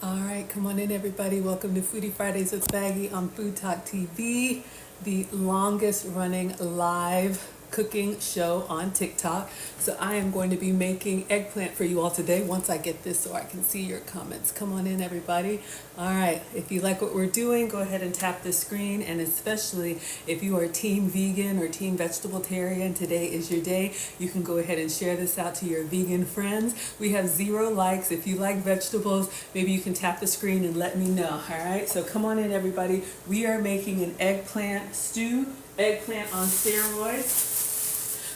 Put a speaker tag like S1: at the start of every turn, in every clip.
S1: All right, come on in, everybody. Welcome to Foodie Fridays with Maggie on FoodTokTV, the longest running live cooking show on TikTok. So I am going to be making eggplant for you all today once I get this so I can see your comments. Come on in, everybody. All right, if you like what we're doing, go ahead and tap the screen. And especially if you are team vegan or team vegetarian, today is your day. You can go ahead and share this out to your vegan friends. We have 0 likes. If you like vegetables, maybe you can tap the screen and let me know. All right, so come on in, everybody. We are making an eggplant stew, eggplant on steroids.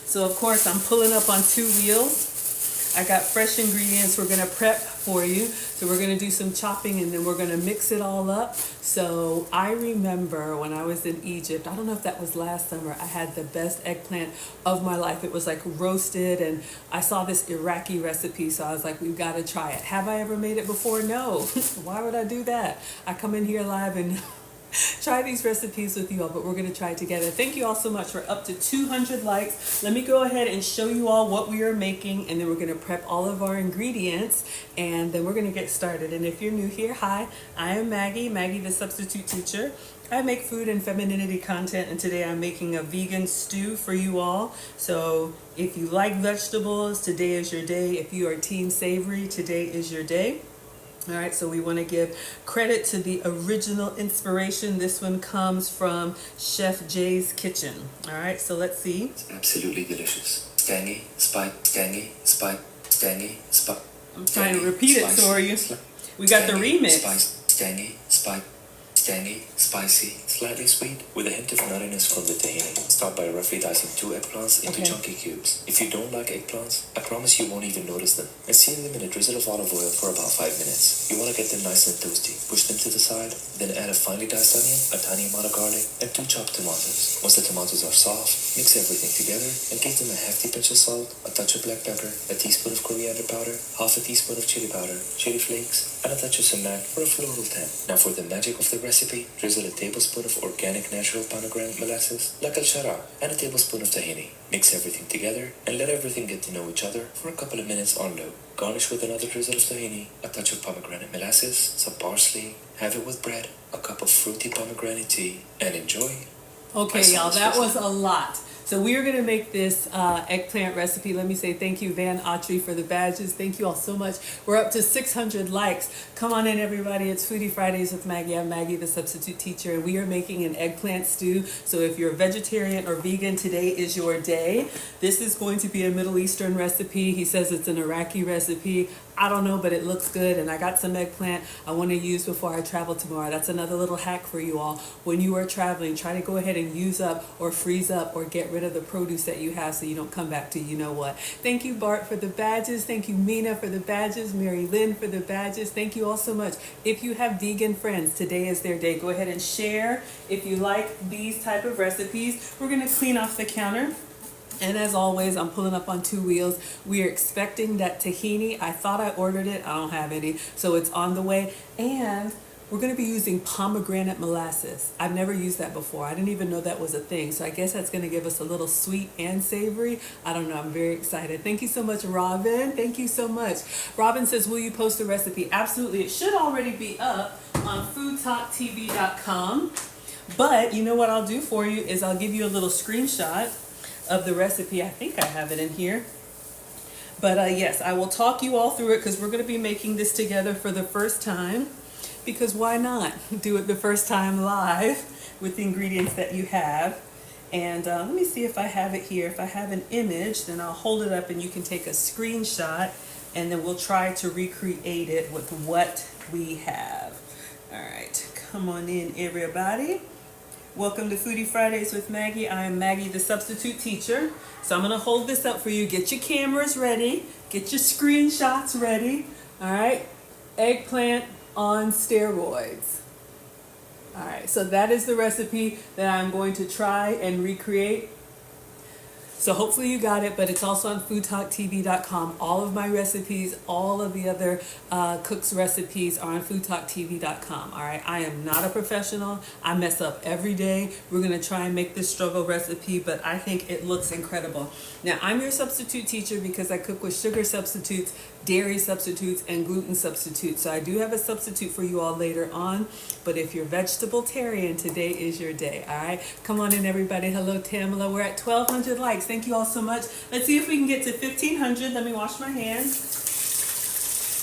S1: So of course I'm pulling up on 2 wheels. I got fresh ingredients we're gonna prep for you. So we're gonna do some chopping and then we're gonna mix it all up. So I remember when I was in Egypt, I don't know if that was last summer, I had the best eggplant of my life. It was like roasted and I saw this Iraqi recipe, so I was like, we've gotta try it. Have I ever made it before? No. Why would I do that? I come in here live and try these recipes with you all, but we're going to try it together. Thank you all so much. We're up to 200 likes. Let me go ahead and show you all what we are making, and then we're going to prep all of our ingredients, and then we're going to get started. And if you're new here, hi, I am Maggie the substitute teacher. I make food and femininity content, and today I'm making a vegan stew for you all. So if you like vegetables, today is your day. If you are team savory, today is your day. All right, so we want to give credit to the original inspiration. This one comes from Chef Jay's Kitchen. All right, so let's see.
S2: It's absolutely delicious. Tangy, tangy, tangy,
S1: I'm trying to repeat it for you. We got the remix.
S2: Tangy, tangy, spicy, slightly sweet, with a hint of nuttiness from the tahini. Start by roughly dicing 2 eggplants into chunky cubes. If you don't like eggplants, I promise you won't even notice them. And season them in a drizzle of olive oil for about 5 minutes. You want to get them nice and toasty. Push them to the side, then add a finely diced onion, a tiny amount of garlic, and 2 chopped tomatoes. Once the tomatoes are soft, mix everything together and give them a hefty pinch of salt, a touch of black pepper, a teaspoon of coriander powder, half a teaspoon of chili powder, chili flakes, and a touch of sumac for a floral tang. Now for the magic of the recipe, drizzle a tablespoon of organic natural pomegranate molasses, like al-shara, and a tablespoon of tahini. Mix everything together and let everything get to know each other for a couple of minutes on low. Garnish with another drizzle of tahini, a touch of pomegranate molasses, some parsley, have it with bread, a cup of fruity pomegranate tea, and enjoy.
S1: Okay, y'all, that was a lot. So we are going to make this eggplant recipe. Let me say thank you, Van Autry, for the badges. Thank you all so much. We're up to 600 likes. Come on in, everybody. It's Foodie Fridays with Maggie. I'm Maggie, the substitute teacher, and we are making an eggplant stew. So if you're a vegetarian or vegan, today is your day. This is going to be a Middle Eastern recipe. He says it's an Iraqi recipe. I don't know, but it looks good, and I got some eggplant I want to use before I travel tomorrow. That's another little hack for you all. When you are traveling, try to go ahead and use up or freeze up or get rid of the produce that you have so you don't come back to you know what. Thank you, Bart, for the badges. Thank you, Mina, for the badges. Mary Lynn for the badges. Thank you all so much. If you have vegan friends, today is their day. Go ahead and share if you like these type of recipes. We're going to clean off the counter. And as always, I'm pulling up on 2 wheels. We are expecting that tahini. I thought I ordered it. I don't have any. So it's on the way. And we're going to be using pomegranate molasses. I've never used that before. I didn't even know that was a thing. So I guess that's going to give us a little sweet and savory. I don't know. I'm very excited. Thank you so much, Robin. Thank you so much. Robin says, will you post the recipe? Absolutely. It should already be up on FoodTokTV.com. But you know what I'll do for you is I'll give you a little screenshot of the recipe. I think I have it in here. But yes, I will talk you all through it because we're going to be making this together for the first time. Because why not do it the first time live with the ingredients that you have. And let me see if I have it here. If I have an image, then I'll hold it up and you can take a screenshot, and then we'll try to recreate it with what we have. All right, come on in, everybody. Welcome to Foodie Fridays with Maggie. I am Maggie, the substitute teacher. So I'm going to hold this up for you. Get your cameras ready. Get your screenshots ready. All right. Eggplant on steroids. All right. So that is the recipe that I'm going to try and recreate. So hopefully you got it, but it's also on FoodTokTV.com. All of my recipes, all of the other cooks' recipes are on FoodTokTV.com. All right, I am not a professional. I mess up every day. We're gonna try and make this struggle recipe, but I think it looks incredible. Now, I'm your substitute teacher because I cook with sugar substitutes, dairy substitutes, and gluten substitutes. So I do have a substitute for you all later on, but if you're vegetable-tarian, today is your day, all right? Come on in, everybody. Hello, Tamala. We're at 1,200 likes. Thank you all so much. Let's see if we can get to 1,500. Let me wash my hands.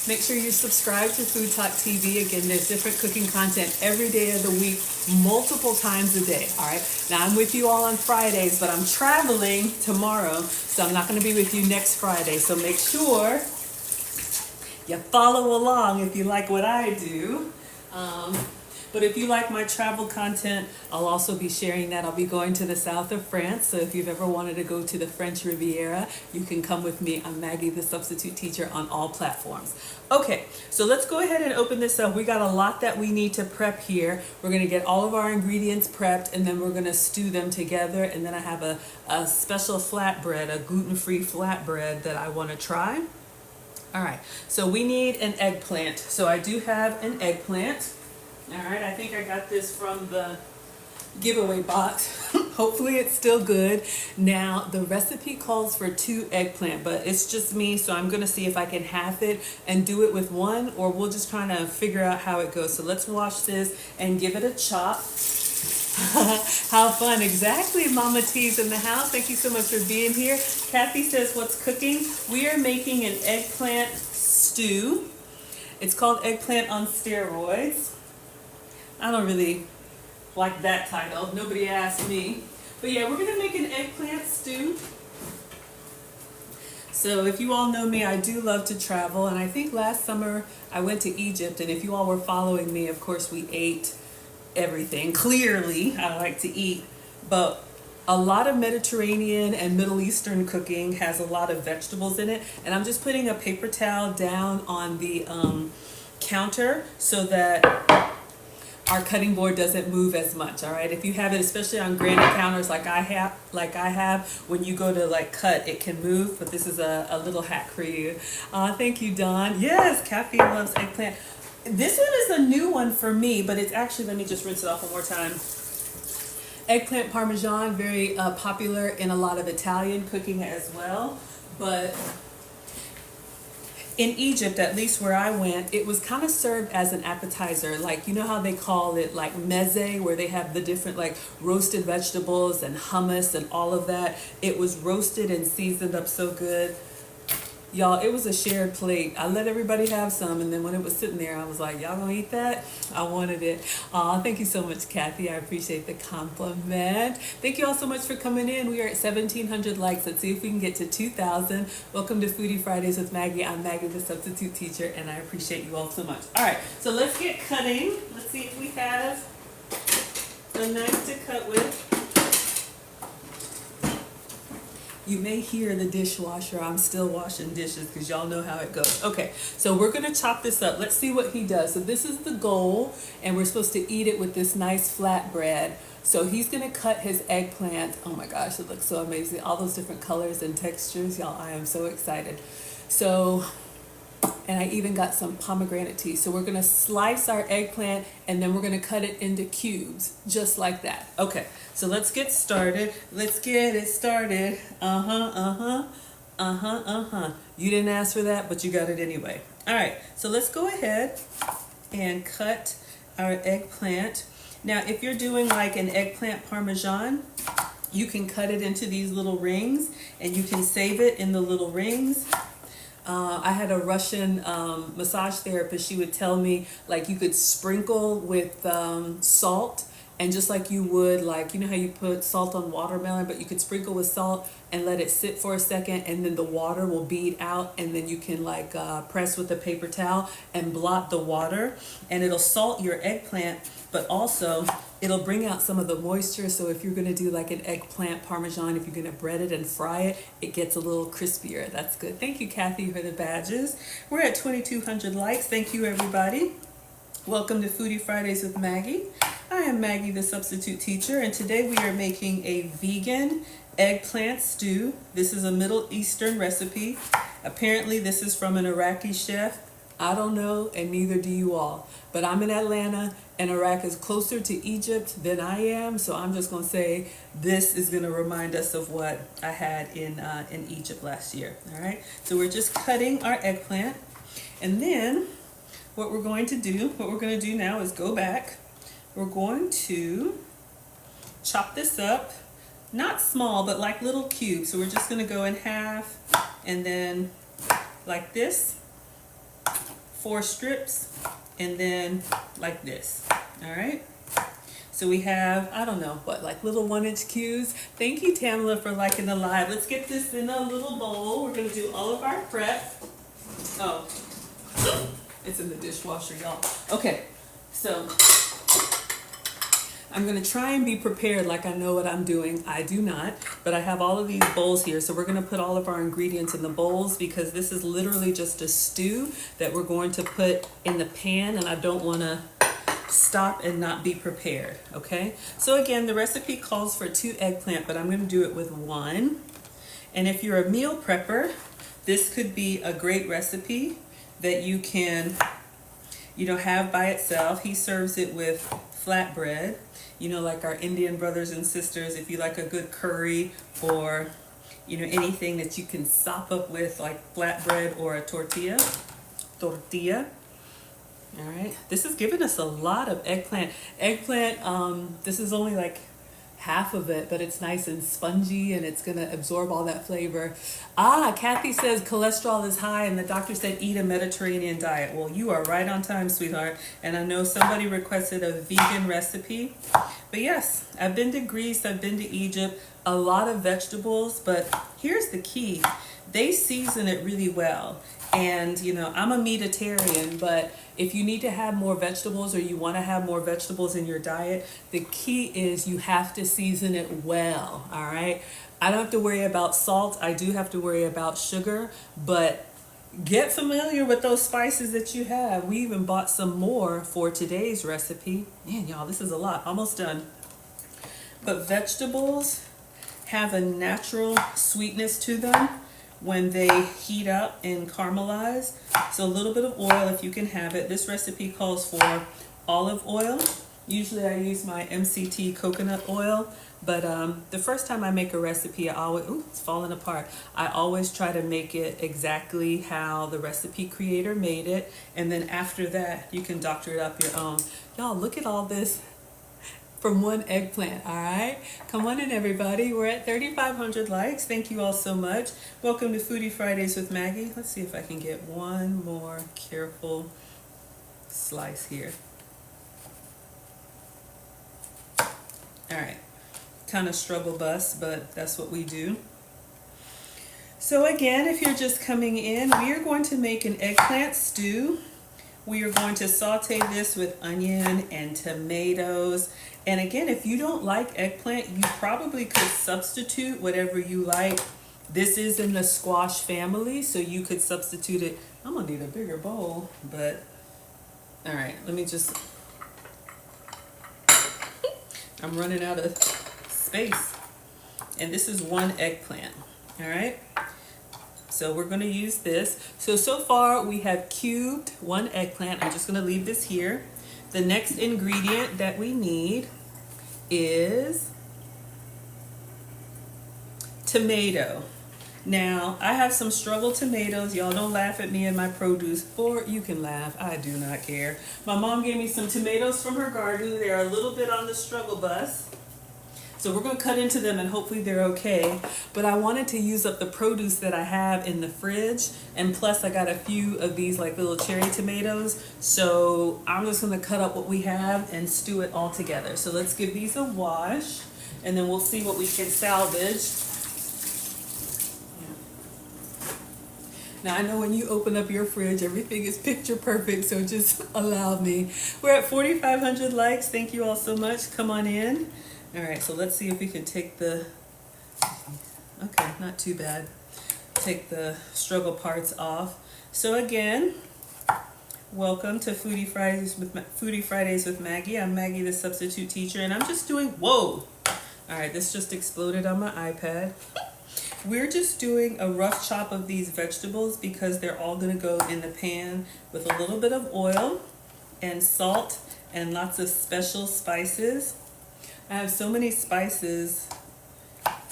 S1: Make sure you subscribe to Food Talk TV. Again, there's different cooking content every day of the week, multiple times a day, all right? Now, I'm with you all on Fridays, but I'm traveling tomorrow, so I'm not going to be with you next Friday. So make sure you follow along if you like what I do. But if you like my travel content, I'll also be sharing that. I'll be going to the south of France. So if you've ever wanted to go to the French Riviera, you can come with me. I'm Maggie, the substitute teacher, on all platforms. Okay, so let's go ahead and open this up. We got a lot that we need to prep here. We're going to get all of our ingredients prepped, and then we're going to stew them together. And then I have a special flatbread, a gluten-free flatbread that I want to try. All right, so we need an eggplant. So I do have an eggplant. All right, I think I got this from the giveaway box. Hopefully it's still good. Now, the recipe calls for 2 eggplant, but it's just me, so I'm gonna see if I can half it and do it with 1, or we'll just try to figure out how it goes. So let's wash this and give it a chop. How fun. Exactly, Mama T's in the house. Thank you so much for being here. Kathy says, what's cooking? We are making an eggplant stew. It's called Eggplant on Steroids. I don't really like that title. Nobody asked me. But yeah, we're going to make an eggplant stew. So if you all know me, I do love to travel. And I think last summer I went to Egypt. And if you all were following me, of course, we ate everything. Clearly, I like to eat. But a lot of Mediterranean and Middle Eastern cooking has a lot of vegetables in it. And I'm just putting a paper towel down on the counter so that our cutting board doesn't move as much. All right, if you have it, especially on granite counters like I have, when you go to like cut, it can move. But this is a little hack for you. Thank you, Dawn. Yes, Caffeine loves eggplant. This one is a new one for me, but it's actually, let me just rinse it off one more time. Eggplant Parmesan, very popular in a lot of Italian cooking as well. But in Egypt, at least where I went, it was kind of served as an appetizer. Like, you know how they call it like meze, where they have the different like roasted vegetables and hummus and all of that. It was roasted and seasoned up so good. Y'all, it was a shared plate. I let everybody have some, and then when it was sitting there, I was like, y'all gonna eat that? I wanted it. Aw, thank you so much, Kathy. I appreciate the compliment. Thank you all so much for coming in. We are at 1,700 likes. Let's see if we can get to 2,000. Welcome to Foodie Fridays with Maggie. I'm Maggie, the substitute teacher, and I appreciate you all so much. All right, so let's get cutting. Let's see if we have a knife to cut with. You may hear the dishwasher. I'm still washing dishes because y'all know how it goes. Okay, so we're gonna chop this up. Let's see what he does. So this is the goal, and we're supposed to eat it with this nice flatbread. So he's gonna cut his eggplant. Oh my gosh, it looks so amazing. All those different colors and textures. Y'all, I am so excited. So, and I even got some pomegranate tea. So we're gonna slice our eggplant, and then we're gonna cut it into cubes, just like that. Okay, so let's get started. Let's get it started. You didn't ask for that, but you got it anyway. All right, so let's go ahead and cut our eggplant. Now, if you're doing like an eggplant parmesan, you can cut it into these little rings, and you can save it in the little rings. I had a Russian massage therapist. She would tell me, like, you could sprinkle with salt, and just like you would, like, you know how you put salt on watermelon, but you could sprinkle with salt and let it sit for a second, and then the water will bead out, and then you can like press with a paper towel and blot the water, and it'll salt your eggplant, but also it'll bring out some of the moisture. So if you're gonna do like an eggplant parmesan, if you're gonna bread it and fry it, it gets a little crispier. That's good. Thank you, Kathy, for the badges. We're at 2,200 likes. Thank you, everybody. Welcome to Foodie Fridays with Maggie. I am Maggie, the substitute teacher, and today we are making a vegan eggplant stew. This is a Middle Eastern recipe. Apparently this is from an Iraqi chef. I don't know, and neither do you all. But I'm in Atlanta, and Iraq is closer to Egypt than I am, so I'm just going to say this is going to remind us of what I had in Egypt last year. All right, so we're just cutting our eggplant, and then what we're going to do now is go back. We're going to chop this up, not small, but like little cubes. So we're just going to go in half, and then like this, 4 strips, and then like this. All right, so we have, I don't know what, like little 1-inch cubes. Thank you, Tamala, for liking the live. Let's get this in a little bowl. We're going to do all of our prep. Oh, it's in the dishwasher, y'all. Okay, so I'm going to try and be prepared like I know what I'm doing. I do not, but I have all of these bowls here. So we're going to put all of our ingredients in the bowls because this is literally just a stew that we're going to put in the pan, and I don't want to stop and not be prepared. Okay, so again, the recipe calls for 2 eggplant, but I'm going to do it with 1. And if you're a meal prepper, this could be a great recipe that you can, have by itself. He serves it with flatbread, like our Indian brothers and sisters. If you like a good curry or, anything that you can sop up with, like flatbread or a tortilla. All right, this is giving us a lot of eggplant. This is only like half of it, but it's nice and spongy, and it's gonna absorb all that flavor. Kathy says cholesterol is high, and the doctor said eat a Mediterranean diet. Well, you are right on time, sweetheart. And I know somebody requested a vegan recipe. But yes, I've been to Greece, I've been to Egypt, a lot of vegetables, but here's the key. They season it really well. And, I'm a meatitarian, but if you need to have more vegetables or you want to have more vegetables in your diet, the key is you have to season it well, all right? I don't have to worry about salt. I do have to worry about sugar, but get familiar with those spices that you have. We even bought some more for today's recipe. Man, y'all, this is a lot. Almost done. But vegetables have a natural sweetness to them when they heat up and caramelize. So a little bit of oil if you can have it. This recipe calls for olive oil. Usually I use my MCT coconut oil, but the first time I make a recipe, I always, it's falling apart. I always try to make it exactly how the recipe creator made it, and then after that you can doctor it up your own. Y'all, look at all this from 1 eggplant. All right, come on in, everybody. We're at 3,500 likes. Thank you all so much. Welcome to Foodie Fridays with Maggie. Let's see if I can get one more careful slice here. All right, kind of struggle bus, but that's what we do. So again, if you're just coming in, we are going to make an eggplant stew. We are going to saute this with onion and tomatoes. And again, if you don't like eggplant, you probably could substitute whatever you like. This is in the squash family, so you could substitute it. I'm gonna need a bigger bowl, but all right, let me just, I'm running out of space. And this is 1 eggplant, all right? So we're going to use this. So far we have cubed 1 eggplant. I'm just going to leave this here. The next ingredient that we need is tomato. Now, I have some struggle tomatoes. Y'all don't laugh at me and my produce, or you can laugh. I do not care. My mom gave me some tomatoes from her garden. They're a little bit on the struggle bus. So we're going to cut into them and hopefully they're okay. But I wanted to use up the produce that I have in the fridge. And plus I got a few of these like little cherry tomatoes. So I'm just going to cut up what we have and stew it all together. So let's give these a wash and then we'll see what we can salvage. Now I know when you open up your fridge, everything is picture perfect. So just allow me. We're at 4,500 likes. Thank you all so much. Come on in. All right, so let's see if we can take the, okay, not too bad. Take the struggle parts off. So again, Welcome to Foodie Fridays with Maggie. I'm Maggie, the substitute teacher, and I'm just doing, whoa! Alright, this just exploded on my iPad. We're just doing a rough chop of these vegetables because they're all going to go in the pan with a little bit of oil and salt and lots of special spices. I have so many spices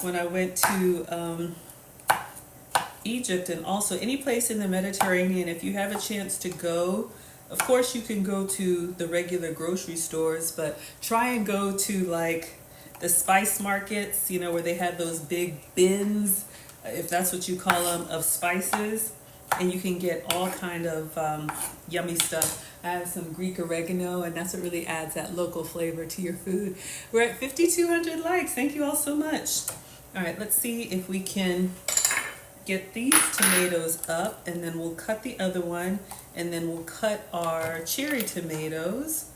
S1: when I went to Egypt, and also any place in the Mediterranean. If you have a chance to go, of course you can go to the regular grocery stores, but try and go to like the spice markets, you know, where they have those big bins, if that's what you call them, of spices, and you can get all kind of yummy stuff. I have some Greek oregano, and that's what really adds that local flavor to your food. We're at 5,200 likes. Thank you all so much. All right, let's see if we can get these tomatoes up, and then we'll cut the other one, and then we'll cut our cherry tomatoes.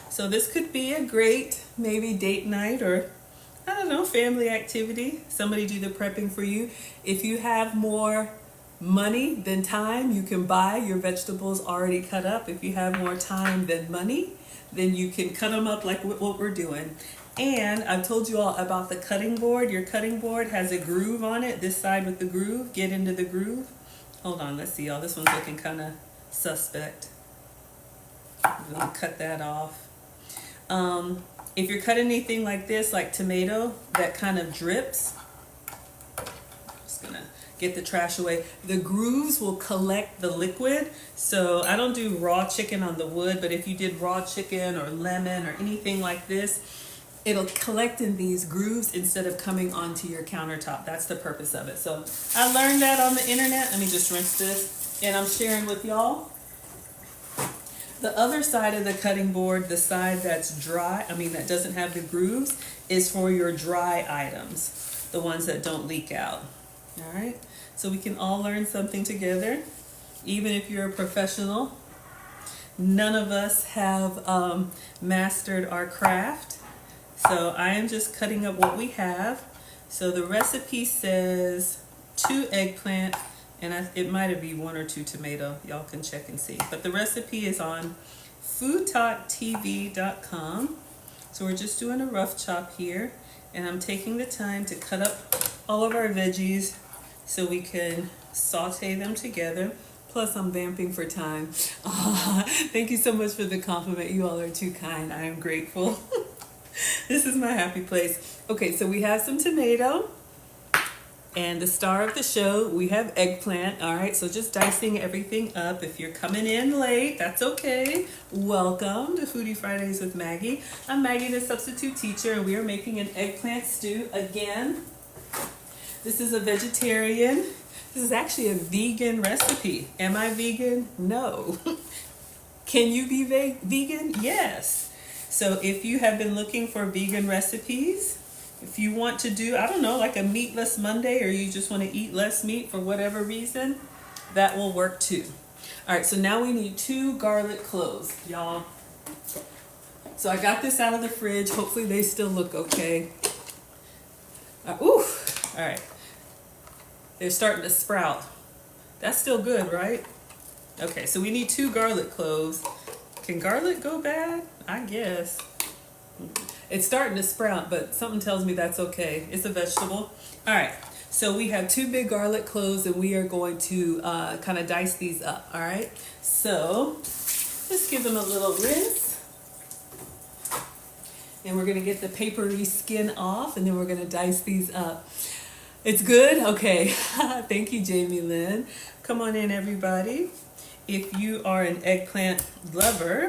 S1: So this could be a great maybe date night, or I don't know, family activity. Somebody do the prepping for you. If you have more money than time, you can buy your vegetables already cut up. If you have more time than money, then you can cut them up like what we're doing. And I've told you all about the cutting board. Your cutting board has a groove on it, this side with the groove. Get into the groove. Hold on, let's see y'all. This one's looking kind of suspect. We'll cut that off. If you're cutting anything like this, like tomato, that kind of drips, just gonna get the trash away. The grooves will collect the liquid. So I don't do raw chicken on the wood, but if you did raw chicken or lemon or anything like this, it'll collect in these grooves instead of coming onto your countertop. That's the purpose of it. So I learned that on the internet. Let me just rinse this, and I'm sharing with y'all. The other side of the cutting board, the side that's dry, that doesn't have the grooves, is for your dry items, the ones that don't leak out. All right, so we can all learn something together, even if you're a professional. None of us have mastered our craft. So I am just cutting up what we have. So the recipe says 2 eggplant, and it might be 1 or 2 tomato. Y'all can check and see. But the recipe is on FoodTokTV.com. So we're just doing a rough chop here. And I'm taking the time to cut up all of our veggies so we can saute them together. Plus, I'm vamping for time. Thank you so much for the compliment. You all are too kind. I am grateful. This is my happy place. Okay, so we have some tomato, and the star of the show, we have eggplant. All right, so just dicing everything up. If you're coming in late, that's okay. Welcome to Foodie Fridays with Maggie. I'm Maggie, the substitute teacher, and we are making an eggplant stew again. This is a vegetarian. This is actually a vegan recipe. Am I vegan? No. Can you be vegan? Yes. So if you have been looking for vegan recipes, if you want to do, I don't know, like a meatless Monday, or you just want to eat less meat for whatever reason, that will work too. All right, so now we need 2 garlic cloves, y'all. So I got this out of the fridge. Hopefully they still look okay. All right. They're starting to sprout. That's still good, right? Okay, so we need 2 garlic cloves. Can garlic go bad? I guess. It's starting to sprout, but something tells me that's okay. It's a vegetable. All right, so we have 2 big garlic cloves, and we are going to kind of dice these up, all right? So let's give them a little rinse. And we're gonna get the papery skin off, and then we're gonna dice these up. It's good? Okay. Thank you, Jamie Lynn. Come on in, everybody. If you are an eggplant lover,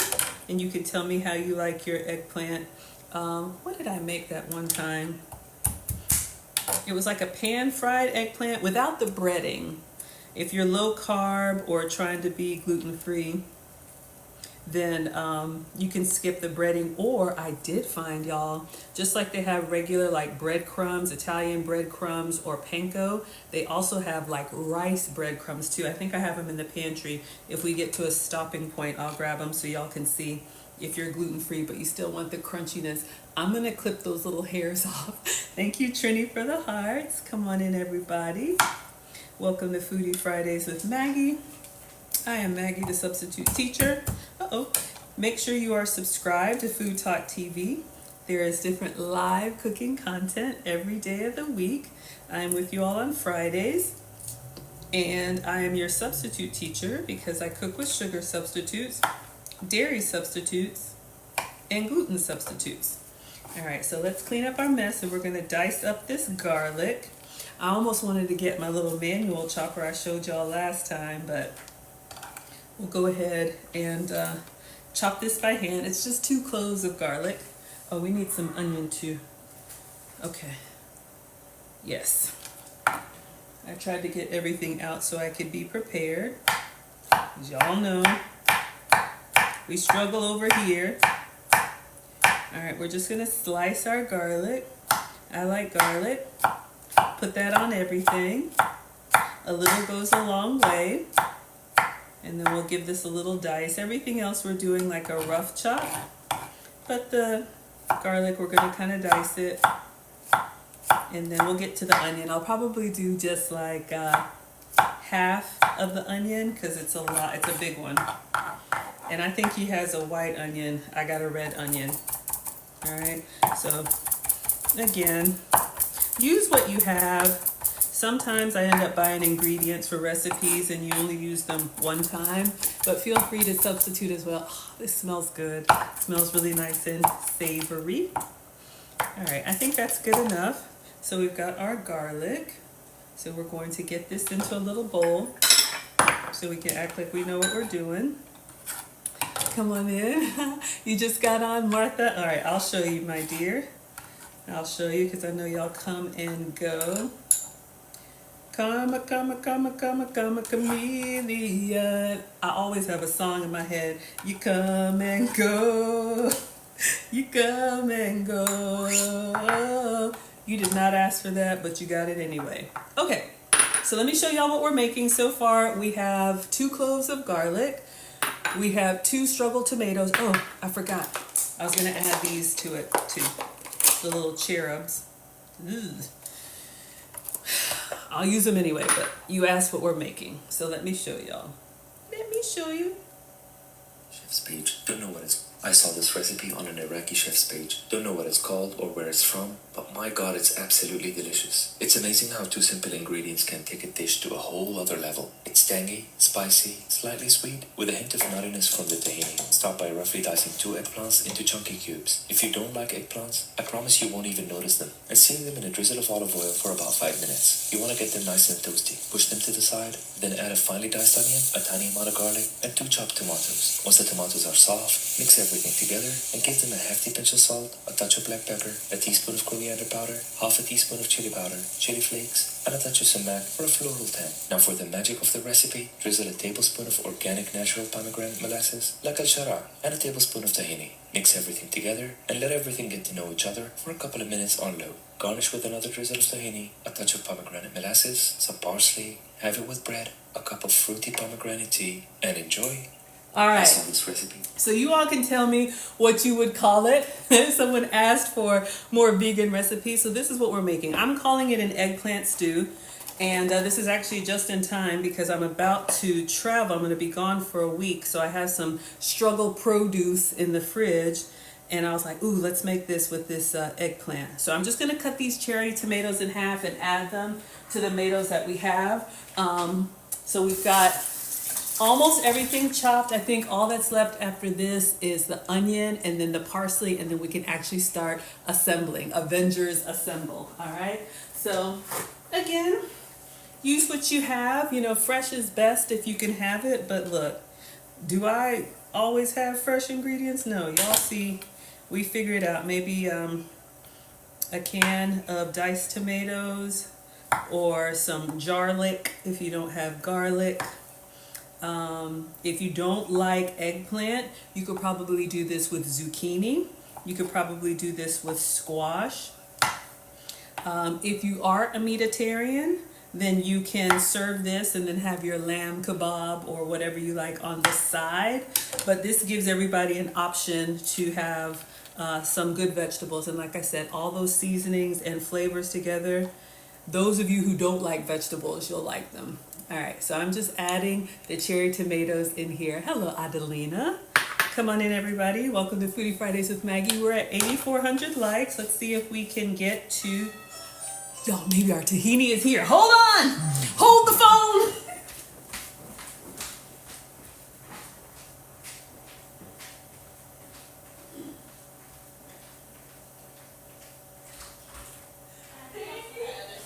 S1: and you can tell me how you like your eggplant. What did I make that one time? It was like a pan-fried eggplant without the breading. If you're low carb or trying to be gluten-free, then you can skip the breading. Or I did find, y'all, just like they have regular like breadcrumbs, Italian breadcrumbs or panko, they also have like rice breadcrumbs too. I think I have them in the pantry. If we get to a stopping point, I'll grab them so y'all can see if you're gluten-free but you still want the crunchiness. I'm gonna clip those little hairs off. Thank you, Trini, for the hearts. Come on in, everybody. Welcome to Foodie Fridays with Maggie. I am Maggie, the substitute teacher. Make sure you are subscribed to FoodTokTV. There is different live cooking content every day of the week. I am with you all on Fridays. And I am your substitute teacher because I cook with sugar substitutes, dairy substitutes, and gluten substitutes. All right, so let's clean up our mess, and we're gonna dice up this garlic. I almost wanted to get my little manual chopper I showed y'all last time, but we'll go ahead and chop this by hand. It's just 2 cloves of garlic. Oh, we need some onion too. Okay, yes. I tried to get everything out so I could be prepared. As y'all know, we struggle over here. All right, we're just gonna slice our garlic. I like garlic. Put that on everything. A little goes a long way. And then we'll give this a little dice. Everything else we're doing like a rough chop. But the garlic, we're gonna kind of dice it. And then we'll get to the onion. I'll probably do just like half of the onion because it's a lot, it's a big one. And I think he has a white onion. I got a red onion. All right, so again, use what you have. Sometimes I end up buying ingredients for recipes and you only use them one time, but feel free to substitute as well. Oh, this smells good. It smells really nice and savory. All right, I think that's good enough. So we've got our garlic. So we're going to get this into a little bowl so we can act like we know what we're doing. Come on in. You just got on, Martha? All right, I'll show you, my dear. I'll show you because I know y'all come and go. Come, chameleon. I always have a song in my head. You come and go. You come and go. You did not ask for that, but you got it anyway. Okay, so let me show y'all what we're making. So far, we have 2 cloves of garlic. We have 2 struggle tomatoes. Oh, I forgot. I was gonna add these to it too. The little cherubs. Ugh. I'll use them anyway, but you asked what we're making. So let me show y'all. Let me show you.
S2: Chef's page. Don't know what it's. I saw this recipe on an Iraqi chef's page. Don't know what it's called or where it's from, but my god, it's absolutely delicious. It's amazing how 2 simple ingredients can take a dish to a whole other level. It's tangy, spicy, slightly sweet, with a hint of nuttiness from the tahini. Start by roughly dicing 2 eggplants into chunky cubes. If you don't like eggplants, I promise you won't even notice them. And searing them in a drizzle of olive oil for about 5 minutes. You want to get them nice and toasty. Push them to the side, then add a finely diced onion, a tiny amount of garlic, and 2 chopped tomatoes. Once the tomatoes are soft, mix everything together and give them a hefty pinch of salt, a touch of black pepper, a teaspoon of coriander powder, half a teaspoon of chili powder, chili flakes, and a touch of sumac for a floral tang. Now for the magic of the recipe, drizzle a tablespoon of organic natural pomegranate molasses, like al-sharar, and a tablespoon of tahini. Mix everything together and let everything get to know each other for a couple of minutes on low. Garnish with another drizzle of tahini, a touch of pomegranate molasses, some parsley, have it with bread, a cup of fruity pomegranate tea, and enjoy.
S1: All right.
S2: I saw this recipe.
S1: So you all can tell me what you would call it. Someone asked for more vegan recipes, so this is what we're making. I'm calling it an eggplant stew, and this is actually just in time because I'm about to travel. I'm going to be gone for a week, so I have some struggle produce in the fridge, and I was like, ooh, let's make this with this eggplant. So I'm just going to cut these cherry tomatoes in half and add them to the tomatoes that we have. So we've got almost everything chopped. I think all that's left after this is the onion and then the parsley, and then we can actually start assembling. Avengers assemble. All right. So again, use what you have. You know, fresh is best if you can have it. But look, do I always have fresh ingredients? No. Y'all see, we figure it out. Maybe a can of diced tomatoes or some garlic if you don't have garlic. If you don't like eggplant, you could probably do this with zucchini. You could probably do this with squash. If you are a meatitarian, then you can serve this and then have your lamb kebab or whatever you like on the side. But this gives everybody an option to have some good vegetables. And like I said, all those seasonings and flavors together, those of you who don't like vegetables, you'll like them. All right, so I'm just adding the cherry tomatoes in here. Hello, Adelina. Come on in, everybody. Welcome to Foodie Fridays with Maggie. We're at 8,400 likes. Let's see if we can get to... Y'all, maybe our tahini is here. Hold on. Hold the phone.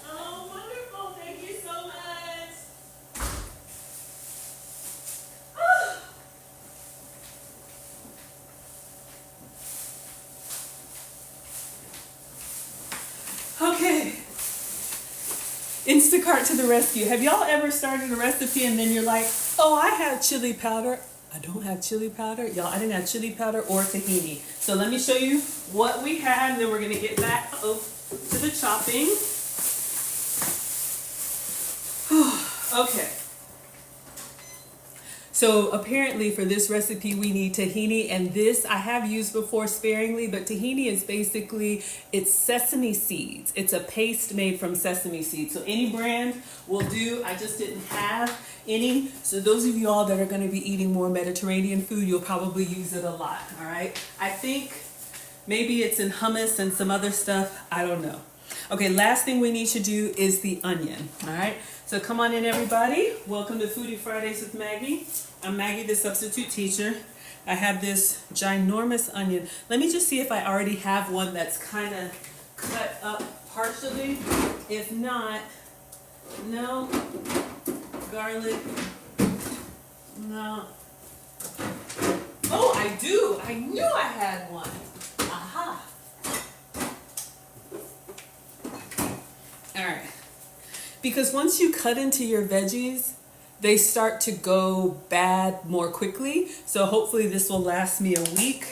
S1: Oh, wonderful. Thank you so much. Okay. Instacart to the rescue. Have y'all ever started a recipe and then you're like, oh, I have chili powder. I don't have chili powder. Y'all, I didn't have chili powder or tahini. So let me show you what we have, and then we're going to get back to the chopping. Okay. So apparently for this recipe we need tahini, and this I have used before sparingly, but tahini is basically, it's sesame seeds. It's a paste made from sesame seeds. So any brand will do. I just didn't have any. So those of you all that are going to be eating more Mediterranean food, you'll probably use it a lot. All right. I think maybe it's in hummus and some other stuff. I don't know. Okay, last thing we need to do is the onion. All right. So come on in, everybody. Welcome to Foodie Fridays with Maggie. I'm Maggie, the substitute teacher. I have this ginormous onion. Let me just see if I already have one that's kind of cut up partially. If not, no. Garlic, no. Oh, I do. I knew I had one. Aha. All right. Because once you cut into your veggies, they start to go bad more quickly. So hopefully this will last me a week.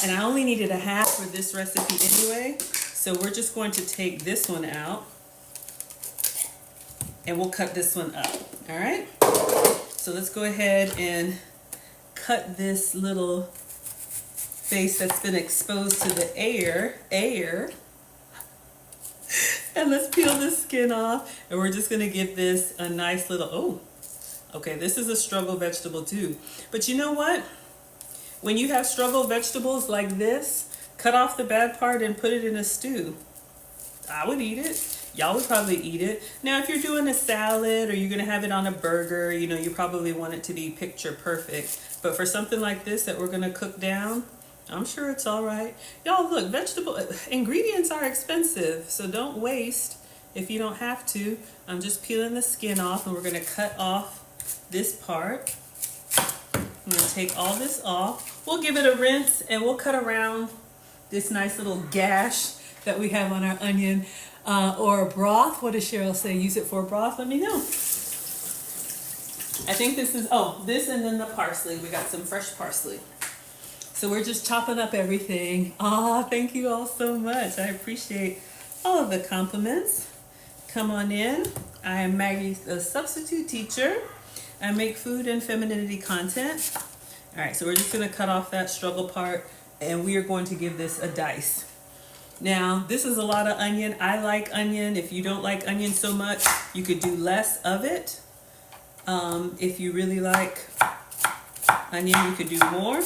S1: And I only needed a half for this recipe anyway. So we're just going to take this one out. And we'll cut this one up. All right? So let's go ahead and cut this little face that's been exposed to the air. And let's peel the skin off, and we're just gonna give this a nice little, oh, okay, this is a struggle vegetable too. But you know what? When you have struggle vegetables like this, cut off the bad part and put it in a stew. I would eat it. Y'all would probably eat it. Now, if you're doing a salad or you're gonna have it on a burger, you know, you probably want it to be picture perfect. But for something like this that we're gonna cook down, I'm sure it's all right. Y'all, look, vegetable ingredients are expensive, so don't waste if you don't have to. I'm just peeling the skin off, and we're gonna cut off this part. I'm gonna take all this off. We'll give it a rinse, and we'll cut around this nice little gash that we have on our onion, or a broth. What does Cheryl say? Use it for a broth? Let me know. I think this is, oh, this and then the parsley. We got some fresh parsley. So we're just chopping up everything. Thank you all so much. I appreciate all of the compliments. Come on in. I am Maggie, the substitute teacher. I make food and femininity content. All right, so we're just gonna cut off that struggle part, and we are going to give this a dice. Now, this is a lot of onion. I like onion. If you don't like onion so much, you could do less of it. If you really like onion, you could do more.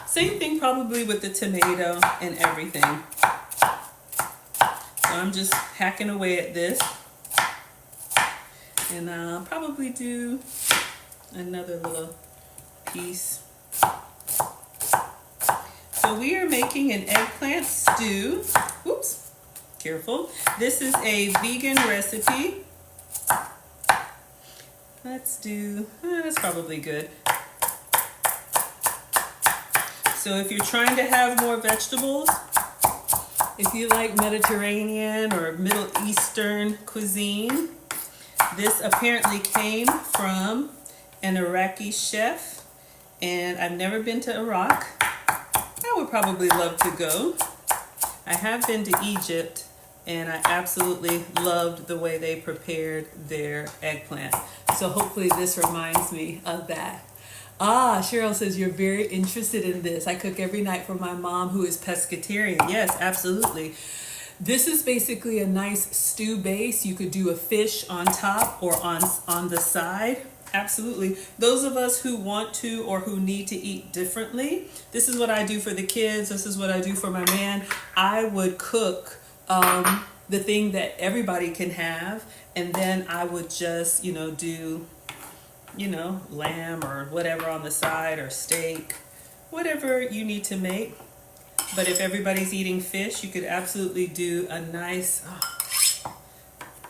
S1: Same thing probably with the tomato and everything. So I'm just hacking away at this. And I'll probably do another little piece. So we are making an eggplant stew. Oops, careful. This is a vegan recipe. Let's do, that's probably good. So if you're trying to have more vegetables, if you like Mediterranean or Middle Eastern cuisine, this apparently came from an Iraqi chef, and I've never been to Iraq. I would probably love to go. I have been to Egypt, and I absolutely loved the way they prepared their eggplant. So hopefully this reminds me of that. Cheryl says you're very interested in this. I cook every night for my mom, who is pescatarian. Yes, absolutely. This is basically a nice stew base. You could do a fish on top or on the side. Absolutely. Those of us who want to or who need to eat differently, this is what I do for the kids. This is what I do for my man. I would cook the thing that everybody can have, and then I would just, do, lamb or whatever on the side, or steak, whatever you need to make. But if everybody's eating fish, you could absolutely do a nice,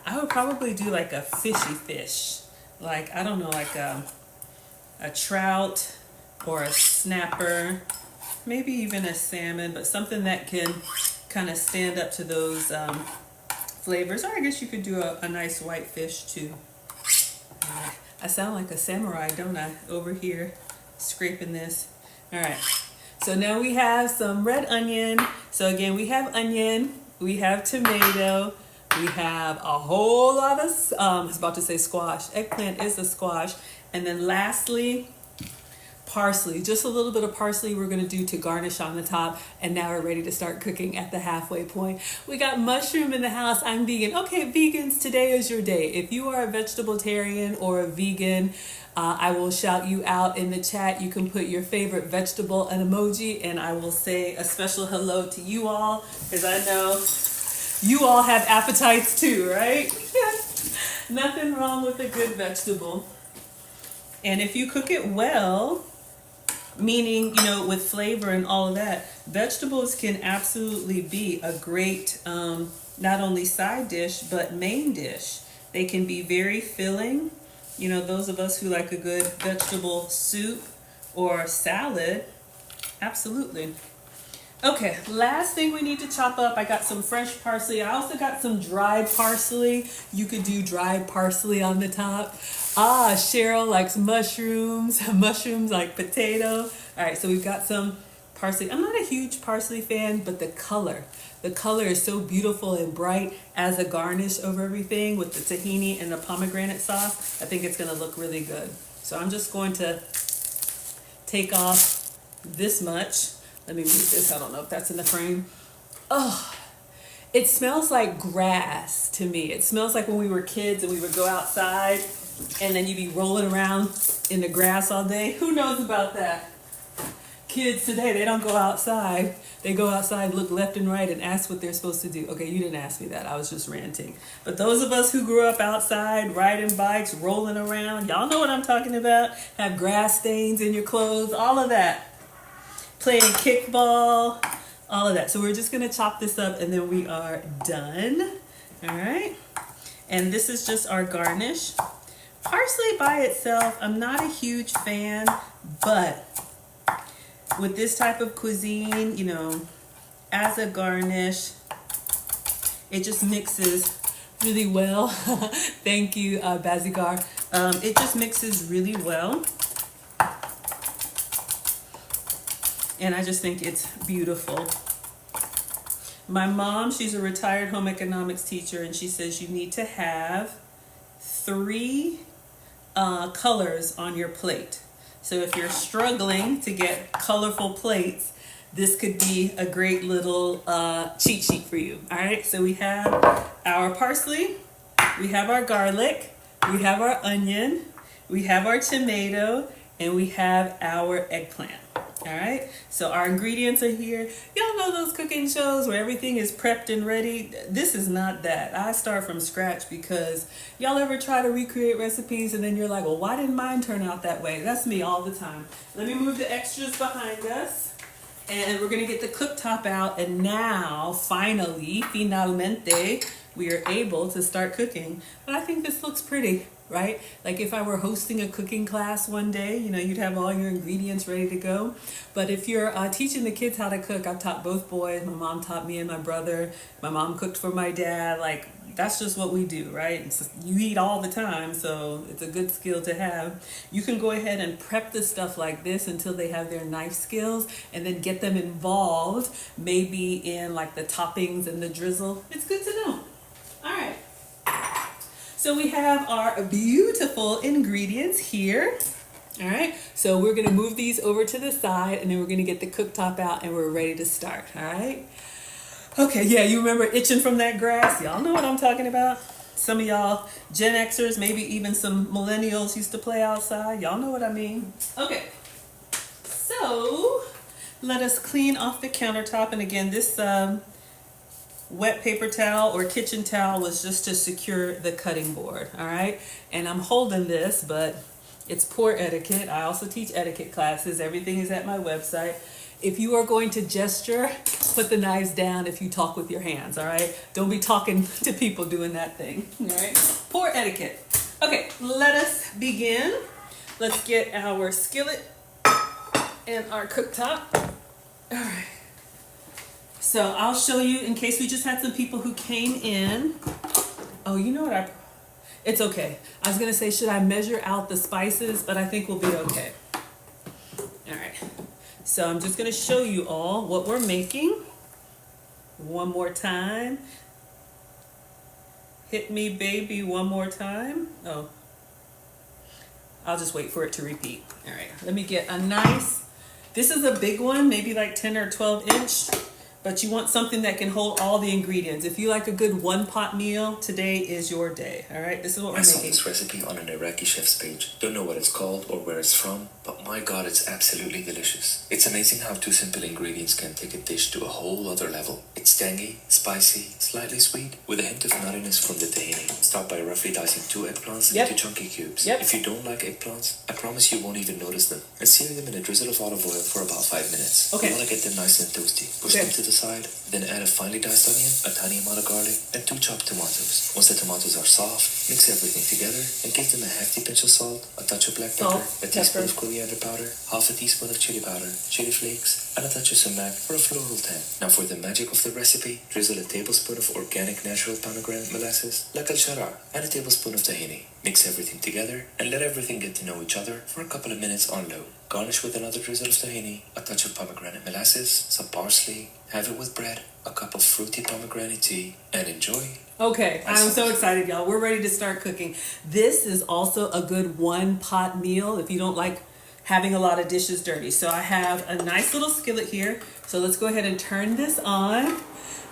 S1: I would probably do like a fishy fish. Like, I don't know, like a trout or a snapper, maybe even a salmon, but something that can kind of stand up to those flavors. Or I guess you could do a nice white fish too. I sound like a samurai, don't I? Over here, scraping this. All right. So now we have some red onion. So again, we have onion, we have tomato, we have a whole lot of, I was about to say squash. Eggplant is a squash. And then lastly, parsley. Just a little bit of parsley we're going to do to garnish on the top. And now we're ready to start cooking at the halfway point. We got mushroom in the house. I'm vegan. Okay, vegans, today is your day. If you are a vegetarian or a vegan, I will shout you out in the chat. You can put your favorite vegetable and emoji, and I will say a special hello to you all, because I know you all have appetites too, right? Nothing wrong with a good vegetable. And if you cook it well, meaning, with flavor and all of that, vegetables can absolutely be a great, not only side dish, but main dish. They can be very filling. Those of us who like a good vegetable soup or salad, absolutely. Okay, last thing we need to chop up. I got some fresh parsley. I also got some dried parsley. You could do dried parsley on the top. Cheryl likes mushrooms. Mushrooms like potato. All right, so we've got some parsley. I'm not a huge parsley fan, but the color is so beautiful and bright as a garnish over everything with the tahini and the pomegranate sauce. I think it's gonna look really good. So I'm just going to take off this much. Let me move this. I don't know if that's in the frame. Oh, it smells like grass to me. It smells like when we were kids and we would go outside and then you'd be rolling around in the grass all day. Who knows about that? Kids today, they don't go outside. They go outside, look left and right, and ask what they're supposed to do. Okay, you didn't ask me that. I was just ranting. But those of us who grew up outside, riding bikes, rolling around, y'all know what I'm talking about. Have grass stains in your clothes, all of that. Playing kickball, all of that. So we're just gonna chop this up and then we are done. All right. And this is just our garnish. Parsley by itself, I'm not a huge fan, but with this type of cuisine, as a garnish, it just mixes really well. Thank you, Bazigar. It just mixes really well. And I just think it's beautiful. My mom, she's a retired home economics teacher, and she says you need to have 3 colors on your plate. So if you're struggling to get colorful plates, this could be a great little cheat sheet for you. All right, so we have our parsley, we have our garlic, we have our onion, we have our tomato, and we have our eggplant. All right, so our ingredients are here. Y'all know those cooking shows where everything is prepped and ready? This is not that. I start from scratch because y'all ever try to recreate recipes and then you're like, well, why didn't mine turn out that way? That's me all the time. Let me move the extras behind us. And we're gonna get the cooktop out, and now, finalmente, we are able to start cooking. But I think this looks pretty, right? Like if I were hosting a cooking class one day, you'd have all your ingredients ready to go. But if you're teaching the kids how to cook, I've taught both boys. My mom taught me and my brother. My mom cooked for my dad. Like, that's just what we do, right? You eat all the time, so it's a good skill to have. You can go ahead and prep the stuff like this until they have their knife skills, and then get them involved, maybe in like the toppings and the drizzle. It's good to know. All right. So we have our beautiful ingredients here. All right. So we're going to move these over to the side, and then we're going to get the cooktop out, and we're ready to start. All right. Okay, yeah, you remember itching from that grass? Y'all know what I'm talking about. Some of y'all Gen Xers, maybe even some millennials used to play outside. Y'all know what I mean. Okay, so let us clean off the countertop. And again, this wet paper towel or kitchen towel was just to secure the cutting board, all right? And I'm holding this, but it's poor etiquette. I also teach etiquette classes. Everything is at my website. If you are going to gesture, put the knives down if you talk with your hands, all right? Don't be talking to people doing that thing, all right? Poor etiquette. Okay, let us begin. Let's get our skillet and our cooktop. All right. So I'll show you, in case we just had some people who came in. Oh, you know what? It's okay. I was gonna say, should I measure out the spices? But I think we'll be okay. All right. So I'm just gonna show you all what we're making. One more time. Hit me, baby, one more time. Oh, I'll just wait for it to repeat. All right, let me get a nice, this is a big one, maybe like 10 or 12 inch. But you want something that can hold all the ingredients. If you like a good one-pot meal, today is your day. All right, this is what we're making.
S2: I saw this recipe on an Iraqi chef's page. Don't know what it's called or where it's from, but my God, it's absolutely delicious. It's amazing how two simple ingredients can take a dish to a whole other level. It's tangy, spicy, slightly sweet, with a hint of nuttiness from the tahini. Start by roughly dicing 2 eggplants into chunky cubes. If you don't like eggplants, I promise you won't even notice them. And sear them in a drizzle of olive oil for about 5 minutes.
S1: Okay.
S2: You want to get them nice and toasty. Push them to the side, then add a finely diced onion, a tiny amount of garlic, and 2 chopped tomatoes. Once the tomatoes are soft, mix everything together and give them a hefty pinch of salt, a touch of black pepper, a teaspoon of coriander powder, half a teaspoon of chili powder, chili flakes, and a touch of sumac for a floral tang. Now for the magic of the recipe, drizzle a tablespoon of organic natural pomegranate molasses, like al-sharar, and a tablespoon of tahini. Mix everything together and let everything get to know each other for a couple of minutes on low. Garnish with another drizzle of tahini, a touch of pomegranate molasses, some parsley, have it with bread, a cup of fruity pomegranate tea, and enjoy. Okay, I'm so excited, y'all. We're ready to start cooking. This is also a good one-pot meal if you don't like having a lot of dishes dirty. So I have a nice little skillet here. So let's go ahead and turn this on.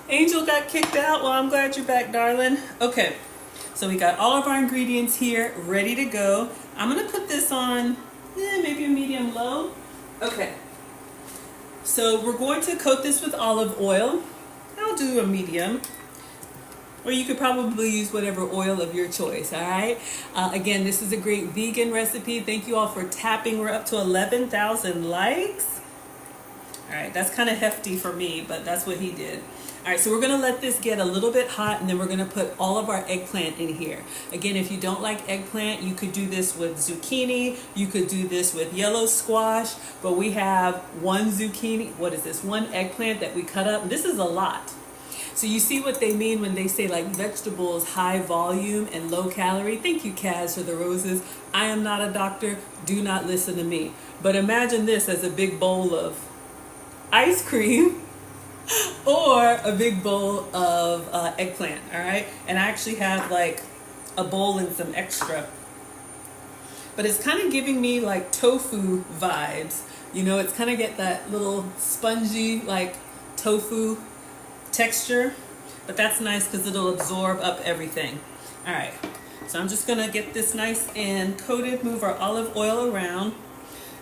S2: Angel got kicked out. Well, I'm glad you're back, darling. Okay, so we got all of our ingredients here ready to go. I'm gonna put this on maybe a medium low. Okay, so we're going to coat this with olive oil. I'll do a medium, or you could probably use whatever oil of your choice, all right? Again, this is a great vegan recipe. Thank you all for tapping. We're up to 11,000 likes. All right, that's kind of hefty for me, but that's what he did. All right, so we're gonna let this get a little bit hot, and then we're gonna put all of our eggplant in here. Again, if you don't like eggplant, you could do this with zucchini, you could do this with yellow squash, but we have one zucchini, one eggplant that we cut up. This is a lot. So you see what they mean when they say like vegetables, high volume and low calorie. Thank you, Kaz, for the roses. I am not a doctor, do not listen to me. But imagine this as a big bowl of ice cream, or a big bowl of eggplant, all right? And I actually have like a bowl and some extra. But it's kind of giving me like tofu vibes. You know, it's kind of get that little spongy like tofu texture. But that's nice because it'll absorb up everything. All right, so I'm just gonna get this nice and coated, move our olive oil around.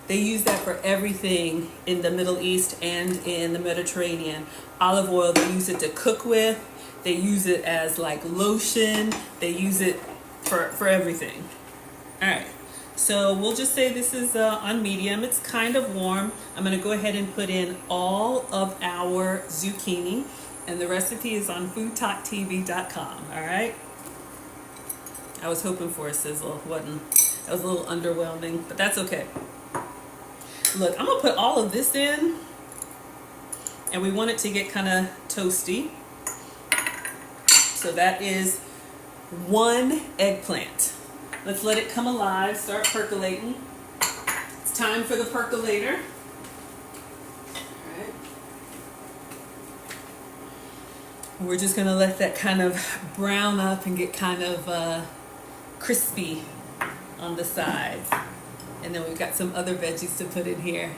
S2: They use that for everything in the Middle East and in the Mediterranean. Olive oil, they use it to cook with. They use it as like lotion. They use it for everything. All right, so we'll just say this is on medium. It's kind of warm. I'm gonna go ahead and put in all of our zucchini, and the recipe is on FoodTokTV.com, all right? I was hoping for a sizzle, wasn't. That was a little underwhelming, but that's okay. Look, I'm gonna put all of this in, and we want it to get kind of toasty. So that is 1 eggplant. Let's let it come alive, start percolating. It's time for the percolator. All right. We're just gonna let that kind of brown up and get kind of crispy on the sides. And then we've got some other veggies to put in here.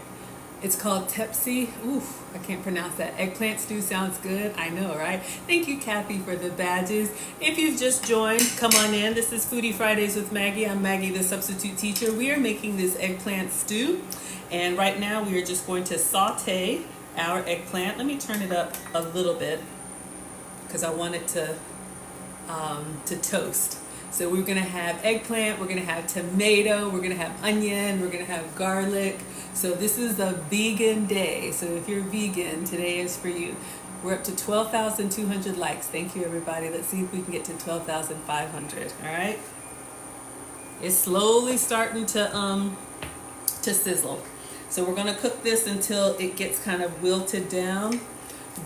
S1: It's called Tepsi. Oof, I can't pronounce that. Eggplant stew sounds good. I know, right? Thank you, Kathy, for the badges. If you've just joined, come on in. This is Foodie Fridays with Maggie. I'm Maggie, the substitute teacher. We are making this eggplant stew. And right now we are just going to saute our eggplant. Let me turn it up a little bit because I want it to toast. So we're gonna have eggplant, we're gonna have tomato, we're gonna have onion, we're gonna have garlic. So this is a vegan day. So if you're vegan, today is for you. We're up to 12,200 likes. Thank you, everybody. Let's see if we can get to 12,500. All right. It's slowly starting to sizzle. So we're gonna cook this until it gets kind of wilted down.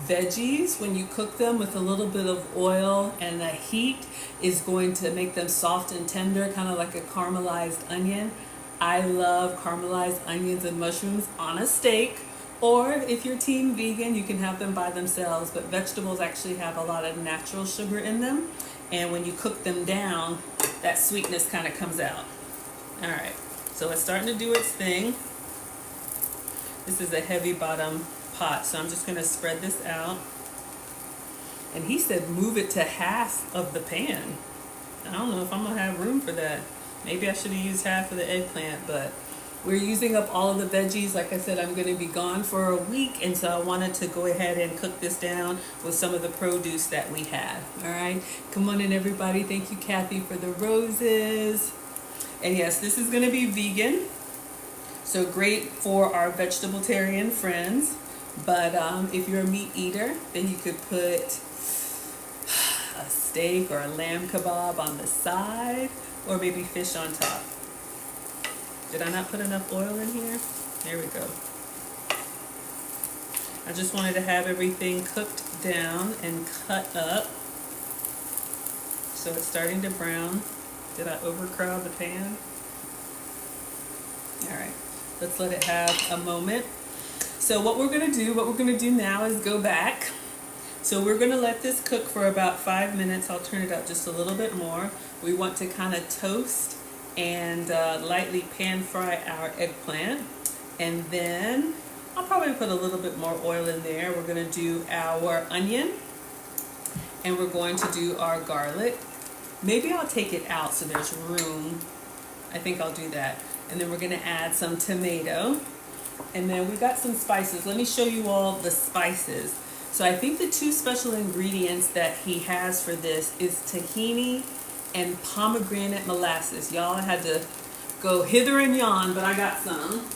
S1: Veggies, when you cook them with a little bit of oil and the heat, is going to make them soft and tender, kind of like a caramelized onion. I love caramelized onions and mushrooms on a steak, or if you're team vegan, you can have them by themselves, but vegetables actually have a lot of natural sugar in them, and when you cook them down, that sweetness kind of comes out. All right, so it's starting to do its thing. This is a heavy bottom pot, so I'm just going to spread this out. And he said move it to half of the pan. I don't know if I'm gonna have room for that. Maybe I should have used half of the eggplant, but we're using up all of the veggies. Like I said, I'm going to be gone for a week, and so I wanted to go ahead and cook this down with some of the produce that we have. All right, come on in, everybody. Thank you, Kathy, for the roses. And yes, this is going to be vegan, so great for our vegetarian friends. But if you're a meat eater, then you could put a steak or a lamb kebab on the side, or maybe fish on top. Did I not put enough oil in here? There we go. I just wanted to have everything cooked down and cut up. So it's starting to brown. Did I overcrowd the pan? All right, let's let it have a moment. So what we're gonna do now is go back. So we're gonna let this cook for about 5 minutes. I'll turn it up just a little bit more. We want to kind of toast and lightly pan fry our eggplant. And then I'll probably put a little bit more oil in there. We're gonna do our onion and we're going to do our garlic. Maybe I'll take it out so there's room. I think I'll do that. And then we're gonna add some tomato. And then we got some spices. Let me show you all the spices. So I think the two special ingredients that he has for this is tahini and pomegranate molasses. Y'all, I had to go hither and yon, but I got some.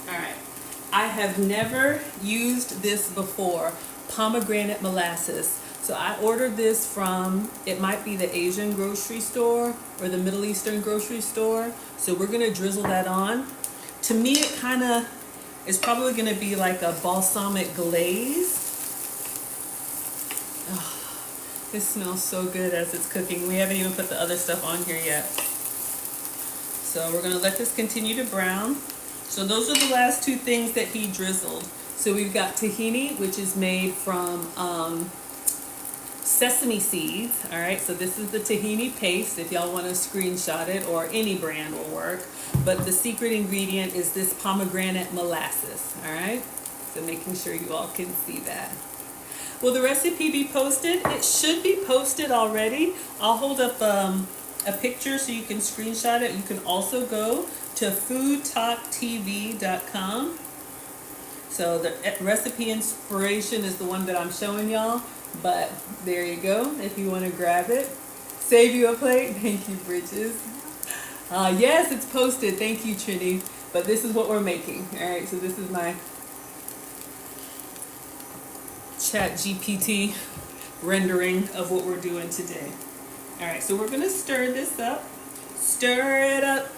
S1: All right. I have never used this before, pomegranate molasses. So I ordered this from, it might be the Asian grocery store or the Middle Eastern grocery store. So we're gonna drizzle that on. To me, it kind of is probably going to be like a balsamic glaze. Oh, this smells so good as it's cooking. We haven't even put the other stuff on here yet. So we're going to let this continue to brown. So those are the last two things that he drizzled. So we've got tahini, which is made from sesame seeds. All right, so this is the tahini paste if y'all want to screenshot it, or any brand will work. But the secret ingredient is this pomegranate molasses. All right, so making sure you all can see that. Will the recipe be posted? It should be posted already. I'll hold up a picture so you can screenshot it. You can also go to FoodTokTV.com. So the recipe inspiration is the one that I'm showing y'all. But there you go, if you want to grab it. Save you a plate. Thank you, Bridges. Yes, it's posted. Thank you, Trini. But this is what we're making. All right, so this is my Chat GPT rendering of what we're doing today. All right, so we're going to stir this up. Stir it up.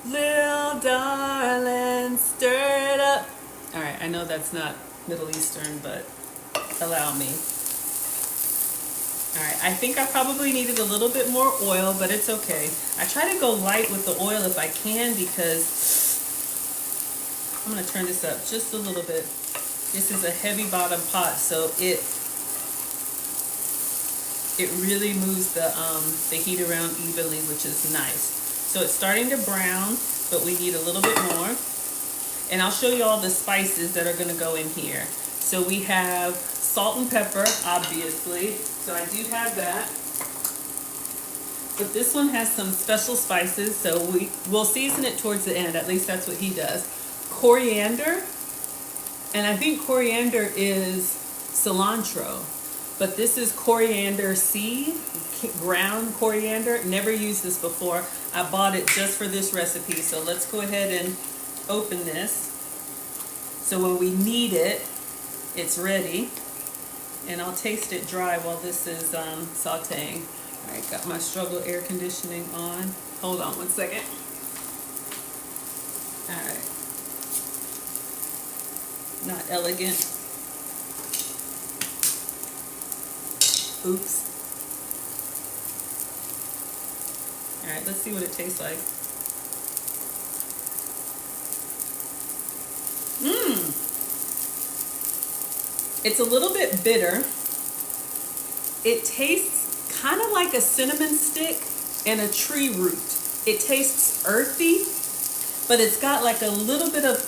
S1: Little darling, stir it up. All right, I know that's not Middle Eastern, but allow me. All right, I think I probably needed a little bit more oil, but it's okay. I try to go light with the oil if I can, because I'm gonna turn this up just a little bit. This is a heavy bottom pot, so it really moves the heat around evenly, which is nice. So it's starting to brown, but we need a little bit more. And I'll show you all the spices that are going to go in here. So we have salt and pepper, obviously. So I do have that. But this one has some special spices, so we'll season it towards the end. At least that's what he does. Coriander, and I think coriander is cilantro, but this is coriander seed, ground coriander. Never used this before. I bought it just for this recipe. So let's go ahead and open this. So when we need it, it's ready. And I'll taste it dry while this is sauteing. All right, got my struggle air conditioning on. Hold on 1 second. All right. Not elegant. Oops. All right, let's see what it tastes like. It's a little bit bitter. It tastes kind of like a cinnamon stick and a tree root. It tastes earthy, but it's got like a little bit of,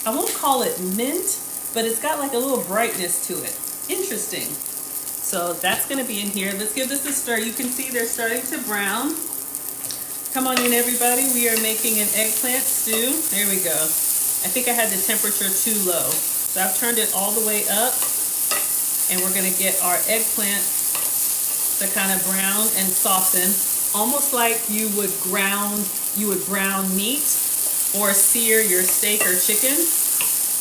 S1: I won't call it mint, but it's got like a little brightness to it. Interesting. So that's going to be in here. Let's give this a stir. You can see they're starting to brown. Come on in, everybody. We are making an eggplant stew. There we go. I think I had the temperature too low. So I've turned it all the way up, and we're going to get our eggplant to kind of brown and soften, almost like you would brown meat or sear your steak or chicken.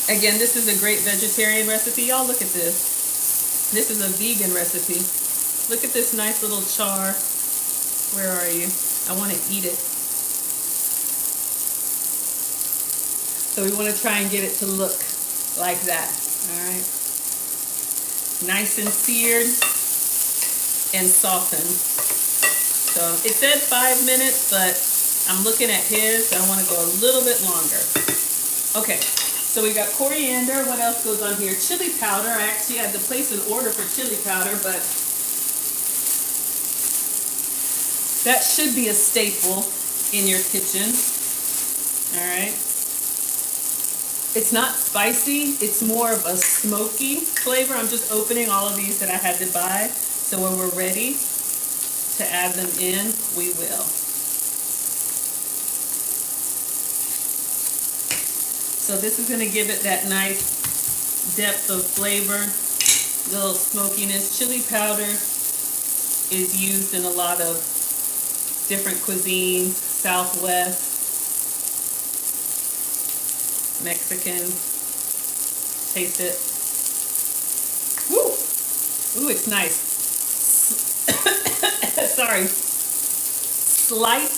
S1: Again, this is a great vegetarian recipe. Y'all look at this. This is a vegan recipe. Look at this nice little char. Where are you? I want to eat it. So we want to try and get it to look like that. All right. Nice and seared and softened. So it said 5 minutes, but I'm looking at his, so I want to go a little bit longer. Okay, so we got coriander. What else goes on here? Chili powder. I actually had to place an order for chili powder, but that should be a staple in your kitchen. All right. It's not spicy. It's more of a smoky flavor. I'm just opening all of these that I had to buy. So when we're ready to add them in, we will. So this is going to give it that nice depth of flavor, little smokiness. Chili powder is used in a lot of different cuisines, Southwest, Mexican. Taste it. Woo! Ooh, it's nice. Sorry. Slight.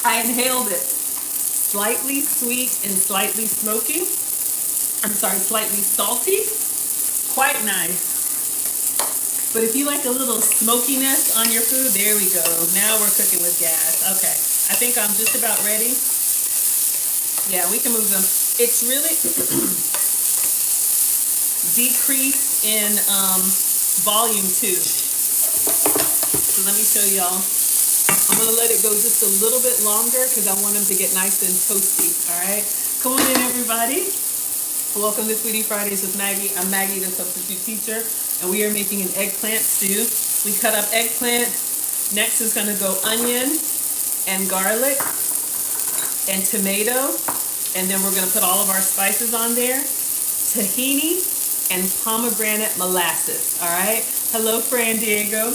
S1: I inhaled it. Slightly sweet and slightly smoky. I'm sorry, slightly salty. Quite nice. But if you like a little smokiness on your food, there we go. Now we're cooking with gas. Okay. I think I'm just about ready. Yeah, we can move them. It's really decreased in volume too. So let me show y'all. I'm going to let it go just a little bit longer because I want them to get nice and toasty. All right. Come on in, everybody. Welcome to Foodie Fridays with Maggie. I'm Maggie, the substitute teacher, and we are making an eggplant stew. We cut up eggplant. Next is going to go onion and garlic and tomato, and then we're going to put all of our spices on there. Tahini and pomegranate molasses. All right. Hello, Fran Diego.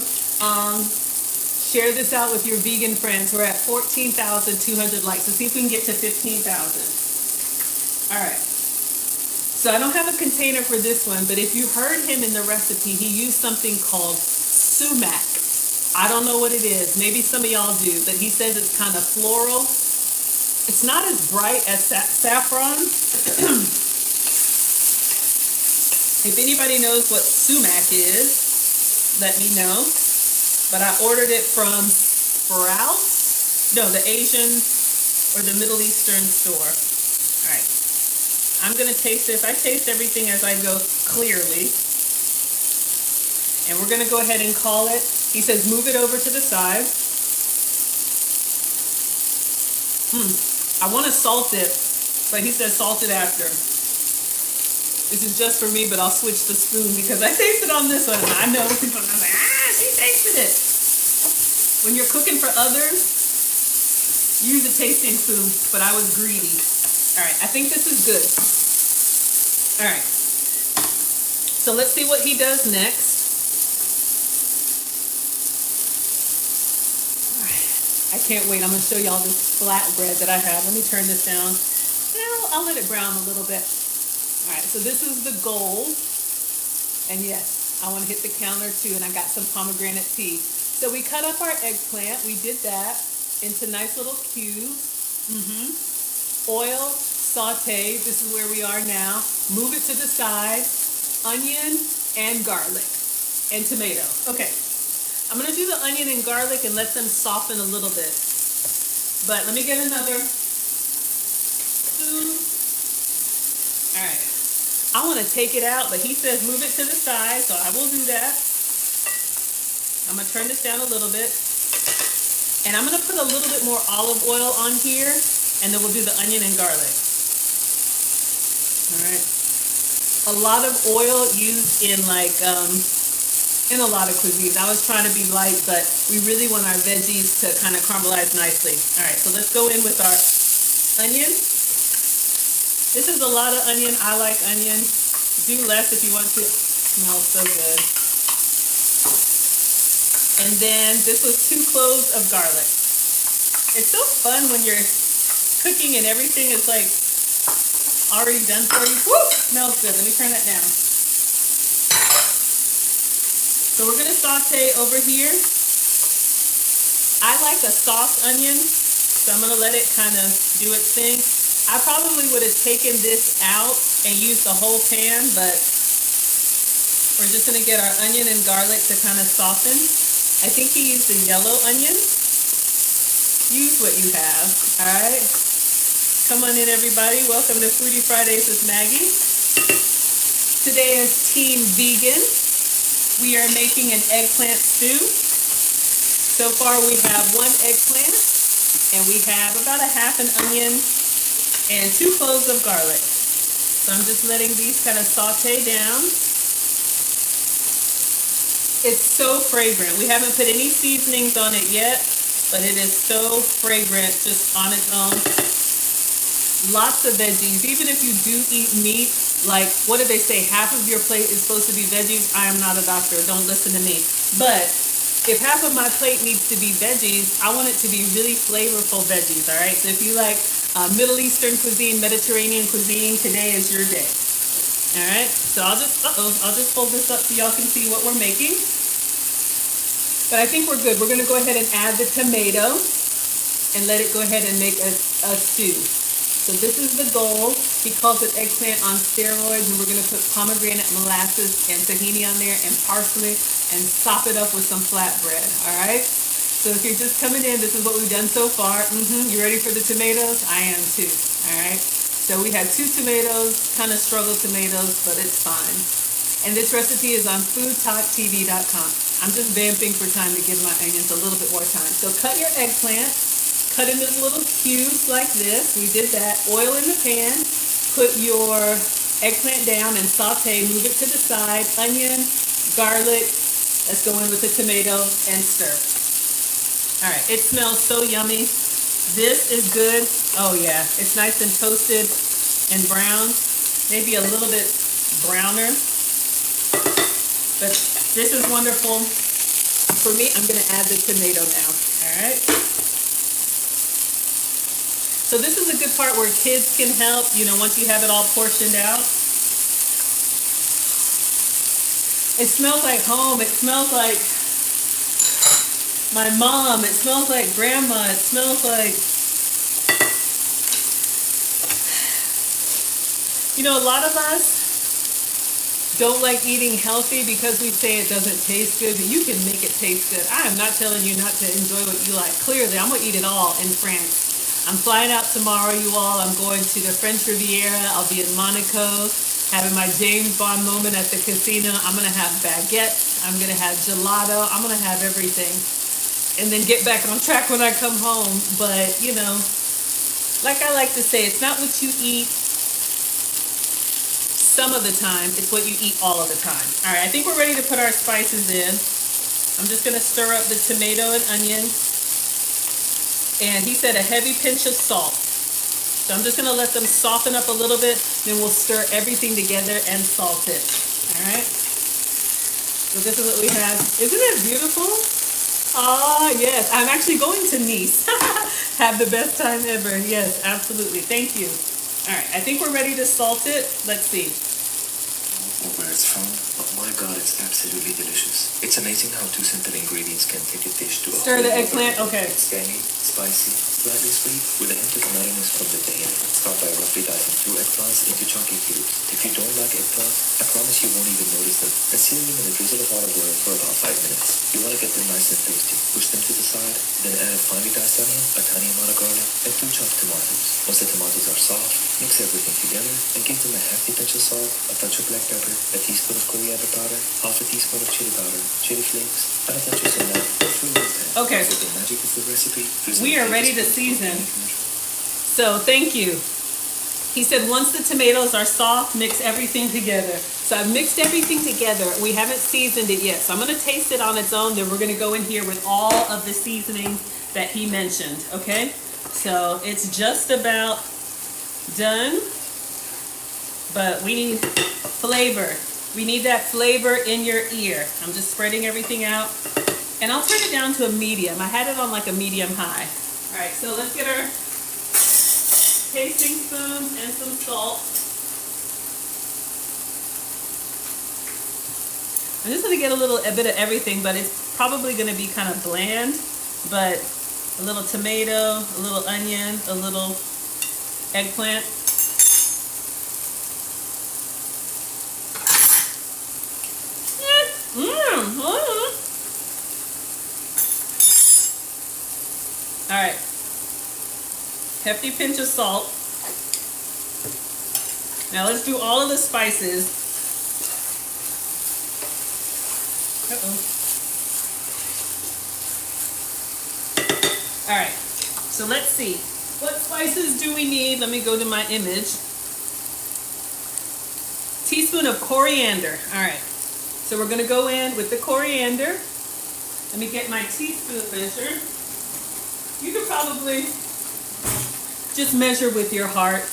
S1: Share this out with your vegan friends. We're at 14,200 likes. So see if we can get to 15,000. All right. So I don't have a container for this one, but if you heard him in the recipe, he used something called sumac. I don't know what it is. Maybe some of y'all do, but he says it's kind of floral. It's not as bright as saffron. If anybody knows what sumac is, let me know. But I ordered it from Sprouts. No, the Asian or the Middle Eastern store. All right. I'm going to taste this. I taste everything as I go clearly. And we're going to go ahead and call it. He says move it over to the side. I want to salt it, but he says salt it after. This is just for me, but I'll switch the spoon because I tasted on this one. I know people are like, she tasted it. When you're cooking for others, use a tasting spoon, but I was greedy. All right, I think this is good. All right. So let's see what he does next. All right. I can't wait. I'm going to show y'all this flatbread that I have. Let me turn this down. Well, I'll let it brown a little bit. All right, so this is the gold. And yes, I want to hit the counter too, and I got some pomegranate tea. So we cut up our eggplant. We did that into nice little cubes. Oil, saute. This is where we are now. Move it to the side. Onion and garlic and tomato. Okay, I'm going to do the onion and garlic and let them soften a little bit. But let me get another spoon. All right. I want to take it out, but he says move it to the side, so I will do that. I'm going to turn this down a little bit. And I'm going to put a little bit more olive oil on here, and then we'll do the onion and garlic. All right. A lot of oil used in in a lot of cuisines. I was trying to be light, but we really want our veggies to kind of caramelize nicely. All right, so let's go in with our onion. This is a lot of onion. I like onion. Do less if you want to. It smells so good. And then this was 2 cloves of garlic. It's so fun when you're cooking and everything is like already done for you. Woo! Smells good. Let me turn that down. So we're going to saute over here. I like a soft onion, so I'm going to let it kind of do its thing. I probably would have taken this out and used the whole pan, but we're just going to get our onion and garlic to kind of soften. I think he used the yellow onion. Use what you have, all right? Come on in, everybody. Welcome to Foodie Fridays with Maggie. Today is Team Vegan. We are making an eggplant stew. So far, we have 1 eggplant, and we have about a half an onion, and 2 cloves of garlic. So I'm just letting these kind of saute down. It's so fragrant. We haven't put any seasonings on it yet, but it is so fragrant just on its own. Lots of veggies. Even if you do eat meat, like what do they say? Half of your plate is supposed to be veggies. I am not a doctor. Don't listen to me. But if half of my plate needs to be veggies, I want it to be really flavorful veggies, all right? So if you like Middle Eastern cuisine, Mediterranean cuisine, today is your day. All right, so I'll just hold this up so y'all can see what we're making. But I think we're good. We're gonna go ahead and add the tomato and let it go ahead and make a stew. So this is the gold. He calls it eggplant on steroids, and we're gonna put pomegranate molasses and tahini on there and parsley and sop it up with some flatbread, all right? So if you're just coming in, this is what we've done so far. You ready for the tomatoes? I am too, all right? So we have 2 tomatoes, kind of struggle tomatoes, but it's fine. And this recipe is on FoodTokTV.com. I'm just vamping for time to give my onions a little bit more time. So cut your eggplant, cut into little cubes like this. We did that. Oil in the pan, put your eggplant down and saute, move it to the side, onion, garlic. Let's go in with the tomato and stir. All right, it smells so yummy. This is good. Oh yeah, it's nice and toasted and brown. Maybe a little bit browner. But this is wonderful. For me, I'm gonna add the tomato now, all right? So this is a good part where kids can help, you know, once you have it all portioned out. It smells like home. It smells like my mom. It smells like grandma. It smells like, you know, a lot of us don't like eating healthy because we say it doesn't taste good, but you can make it taste good. I am not telling you not to enjoy what you like. Clearly, I'm going to eat it all in France. I'm flying out tomorrow, you all. I'm going to the French Riviera. I'll be in Monaco, having my James Bond moment at the casino. I'm going to have baguettes. I'm going to have gelato. I'm going to have everything. And then get back on track when I come home. But, you know, like I like to say, it's not what you eat some of the time, it's what you eat all of the time. All right, I think we're ready to put our spices in. I'm just gonna stir up the tomato and onion. And he said a heavy pinch of salt. So I'm just gonna let them soften up a little bit, then we'll stir everything together and salt it. All right, so this is what we have. Isn't it beautiful? Ah, yes, I'm actually going to Nice. Have the best time ever. Yes, absolutely, thank you. All right, I think we're ready to salt it. Let's see.
S2: Or where it's from, but my god, it's absolutely delicious. It's amazing how two simple ingredients can take a dish to a
S1: Stir
S2: whole
S1: the
S2: new
S1: eggplant,
S2: level.
S1: okay.
S2: It's tangy, spicy, slightly sweet, with a hint of nuttiness from the tahini. Start by roughly dicing 2 eggplants into chunky cubes. If you don't like eggplant, I promise you won't even notice them. And sear them in a drizzle of olive oil for about 5 minutes. You want to get them nice and toasty. Push them to the side, then add a finely diced onion, a tiny amount of garlic, and 2 chopped tomatoes. Once the tomatoes are soft, mix everything together and give them a hefty pinch of salt, a touch of black pepper, a teaspoon of coriander powder, half a teaspoon of chili powder, chili flakes, and a touch of cinnamon for a little tang.
S1: Okay.
S2: For the magic of the recipe,
S1: We are ready to season. So thank you. He said once the tomatoes are soft, mix everything together. So I've mixed everything together. We haven't seasoned it yet. So I'm gonna taste it on its own. Then we're gonna go in here with all of the seasonings that he mentioned, okay? So it's just about done, but we need flavor. We need that flavor in your ear. I'm just spreading everything out. And I'll turn it down to a medium. I had it on like a medium high. All right, so let's get our tasting spoons and some salt. I'm just gonna get a bit of everything, but it's probably gonna be kind of bland. But a little tomato, a little onion, a little eggplant. All right, hefty pinch of salt. Now let's do all of the spices. All right, so let's see. What spices do we need? Let me go to my image. Teaspoon of coriander. All right, so we're gonna go in with the coriander. Let me get my teaspoon measure. You could probably just measure with your heart,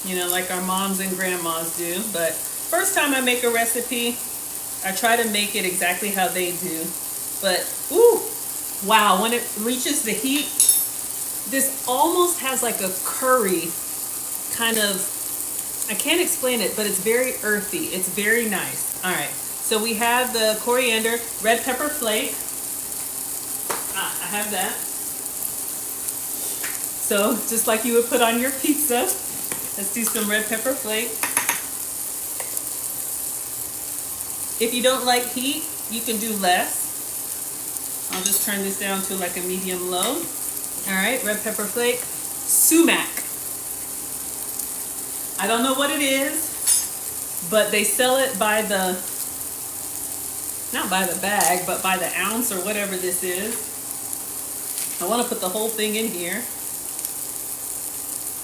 S1: you know, like our moms and grandmas do. But first time I make a recipe, I try to make it exactly how they do. But, ooh, wow, when it reaches the heat, this almost has like a curry kind of, I can't explain it, but it's very earthy. It's very nice. All right, so we have the coriander, red pepper flake. I have that. So just like you would put on your pizza, let's do some red pepper flake. If you don't like heat, you can do less. I'll just turn this down to like a medium low. All right, red pepper flake. Sumac. I don't know what it is, but they sell it by the, not by the bag, but by the ounce or whatever this is. I want to put the whole thing in here.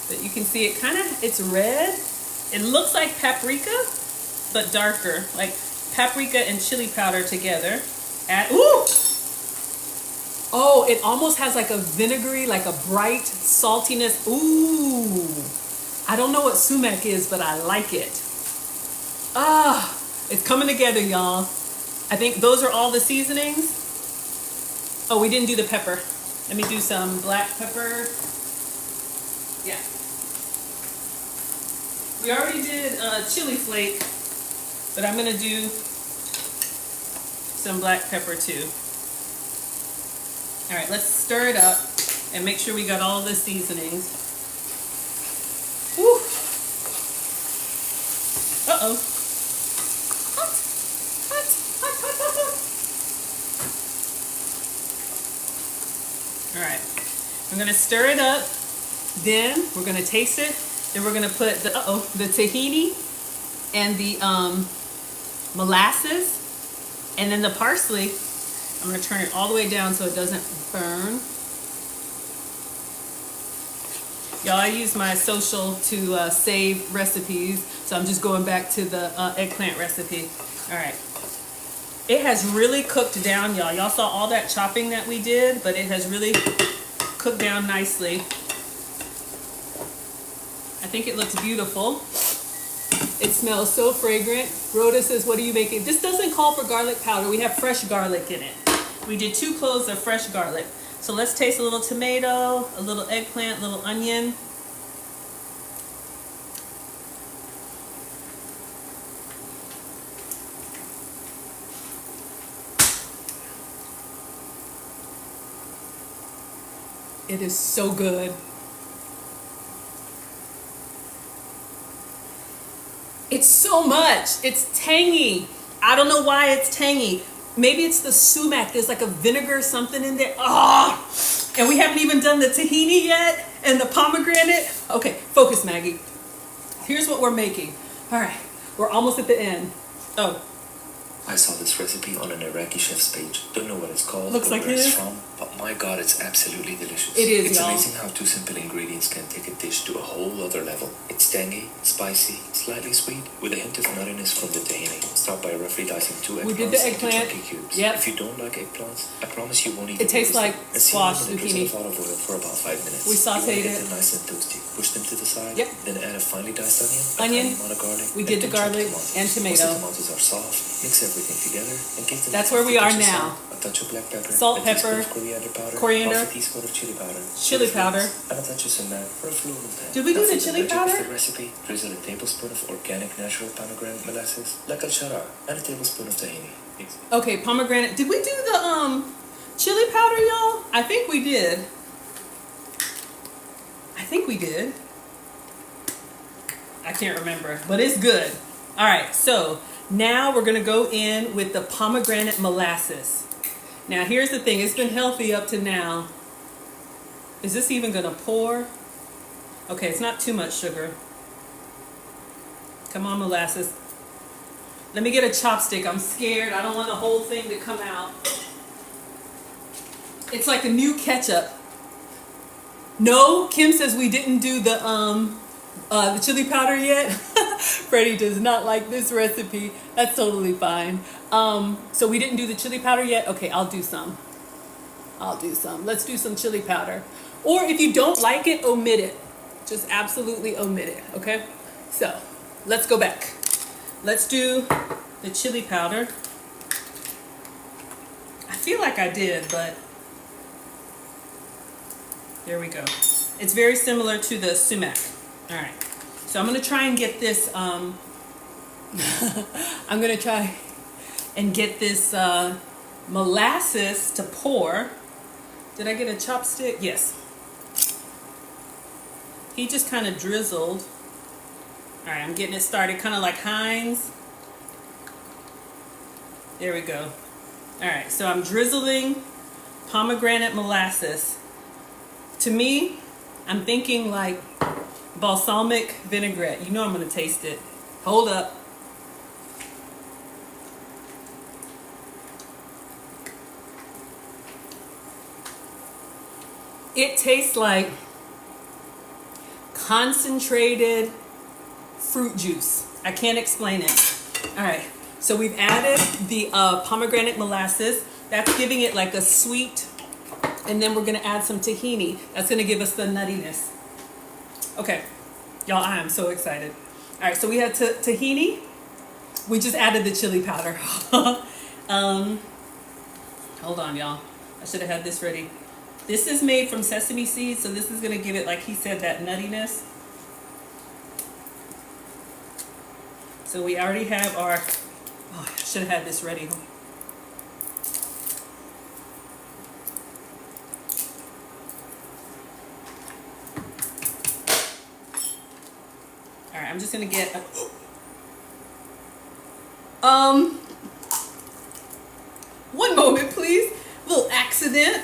S1: But you can see it kind of, it's red. It looks like paprika, but darker. Like paprika and chili powder together. Add, ooh! Oh, it almost has like a vinegary, like a bright saltiness. Ooh! I don't know what sumac is, but I like it. Ah, it's coming together, y'all. I think those are all the seasonings. Oh, we didn't do the pepper. Let me do some black pepper. Yeah. We already did chili flake, but I'm gonna do some black pepper too. All right, let's stir it up and make sure we got all the seasonings. Woo! Uh-oh. Hot, hot, hot, hot, hot, hot. All right, I'm gonna stir it up. Then we're gonna taste it. Then we're gonna put the the tahini and the molasses, and then the parsley. I'm gonna turn it all the way down so it doesn't burn. Y'all, I use my social to save recipes, so I'm just going back to the eggplant recipe. All right. It has really cooked down, y'all. Y'all saw all that chopping that we did, but it has really cooked down nicely. I think it looks beautiful. It smells so fragrant. Rhoda says, what are you making? This doesn't call for garlic powder. We have fresh garlic in it. We did 2 cloves of fresh garlic. So let's taste a little tomato, a little eggplant, a little onion. It is so good. It's so much. It's tangy. I don't know why it's tangy. Maybe it's the sumac. There's like a vinegar or something in there. Ah! And we haven't even done the tahini yet and the pomegranate. Okay, focus, Maggie. Here's what we're making. All right, we're almost at the end. Oh.
S2: I saw this recipe on an Iraqi chef's page. Don't know what it's called
S1: Looks
S2: or
S1: like
S2: where it's
S1: his.
S2: from, but my god, it's absolutely delicious.
S1: It is,
S2: It's
S1: y'all.
S2: amazing how 2 simple ingredients can take a dish to a whole other level. It's tangy, spicy, slightly sweet, with a hint of nuttiness from the tahini. Start by roughly dicing 2 eggplants
S1: We did the
S2: into
S1: eggplant.
S2: chunky cubes.
S1: Yep.
S2: If you don't like eggplants, I promise you won't even
S1: It tastes
S2: notice
S1: like
S2: them. And
S1: squash
S2: season them in a drizzle
S1: zucchini.
S2: of olive oil for about 5 minutes.
S1: We
S2: You wanna
S1: sauteed
S2: get
S1: it.
S2: them nice and toasty. Push them to the side.
S1: Yep.
S2: Then add a finely diced onion, a
S1: Onion.
S2: tiny amount of garlic.
S1: We
S2: and
S1: did the
S2: 2 chopped
S1: garlic
S2: tomatoes.
S1: and
S2: Once
S1: tomato.
S2: the tomatoes are soft, mix everything together and give them
S1: That's where we are
S2: a
S1: now.
S2: touch of black pepper,
S1: Salt,
S2: a teaspoon
S1: pepper,
S2: of coriander powder,
S1: coriander,
S2: half a teaspoon of chili powder,
S1: chili powder.
S2: and a touch of cinnamon for a floral tang.
S1: Did we do
S2: Now
S1: the
S2: for
S1: chili
S2: magic
S1: powder?
S2: of the recipe, drizzle a tablespoon of organic natural pomegranate molasses, like al-shara, and a tablespoon of tahini.
S1: Okay, pomegranate. Did we do the chili powder, y'all? I think we did. I think we did. I can't remember, but it's good. All right, so now we're gonna go in with the pomegranate molasses. Now here's the thing, it's been healthy up to now. Is this even gonna pour? Okay, it's not too much sugar. Come on, molasses. Let me get a chopstick. I'm scared. I don't want the whole thing to come out. It's like a new ketchup. No, Kim says we didn't do the chili powder yet. Freddie does not like this recipe. That's totally fine. So we didn't do the chili powder yet. Okay, I'll do some. Let's do some chili powder. Or if you don't like it, omit it. Just absolutely omit it, okay? So, let's go back. Let's do the chili powder. I feel like I did, but there we go. It's very similar to the sumac. All right. So I'm going to try and get this, I'm going to try and get this molasses to pour. Did I get a chopstick? Yes. He just kind of drizzled. All right, I'm getting it started, kind of like Heinz. There we go. All right, so I'm drizzling pomegranate molasses. To me, I'm thinking like balsamic vinaigrette. You know I'm gonna taste it. Hold up. It tastes like concentrated fruit juice. I can't explain it. All right, so we've added the pomegranate molasses. That's giving it like a sweet, and then we're gonna add some tahini. That's gonna give us the nuttiness. Okay, y'all, I am so excited. All right, so we have tahini. We just added the chili powder. Hold on, y'all. I should have had this ready. This is made from sesame seeds, so this is gonna give it, like he said, that nuttiness. So we already have our, oh, I should have had this ready. All right, I'm just gonna get one moment, please. Little accident.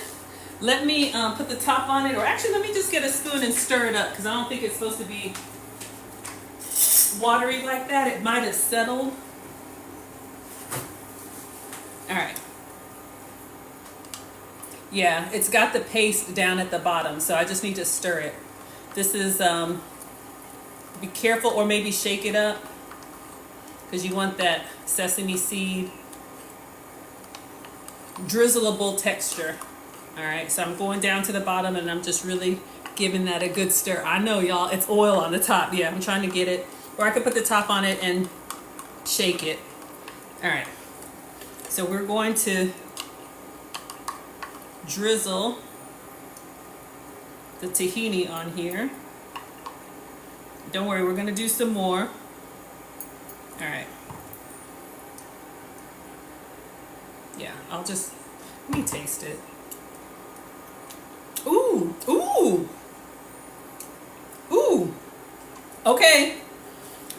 S1: Let me put the top on it, or actually let me just get a spoon and stir it up, because I don't think it's supposed to be watery like that. It might have settled. All right. Yeah, it's got the paste down at the bottom, so I just need to stir it. This is, be careful or maybe shake it up because you want that sesame seed drizzleable texture. All right, so I'm going down to the bottom and I'm just really giving that a good stir. I know, y'all, it's oil on the top. Yeah, I'm trying to get it, or I could put the top on it and shake it. All right, so we're going to drizzle the tahini on here. Don't worry, we're gonna do some more. All right. Yeah, let me taste it. Ooh, ooh, ooh. Okay,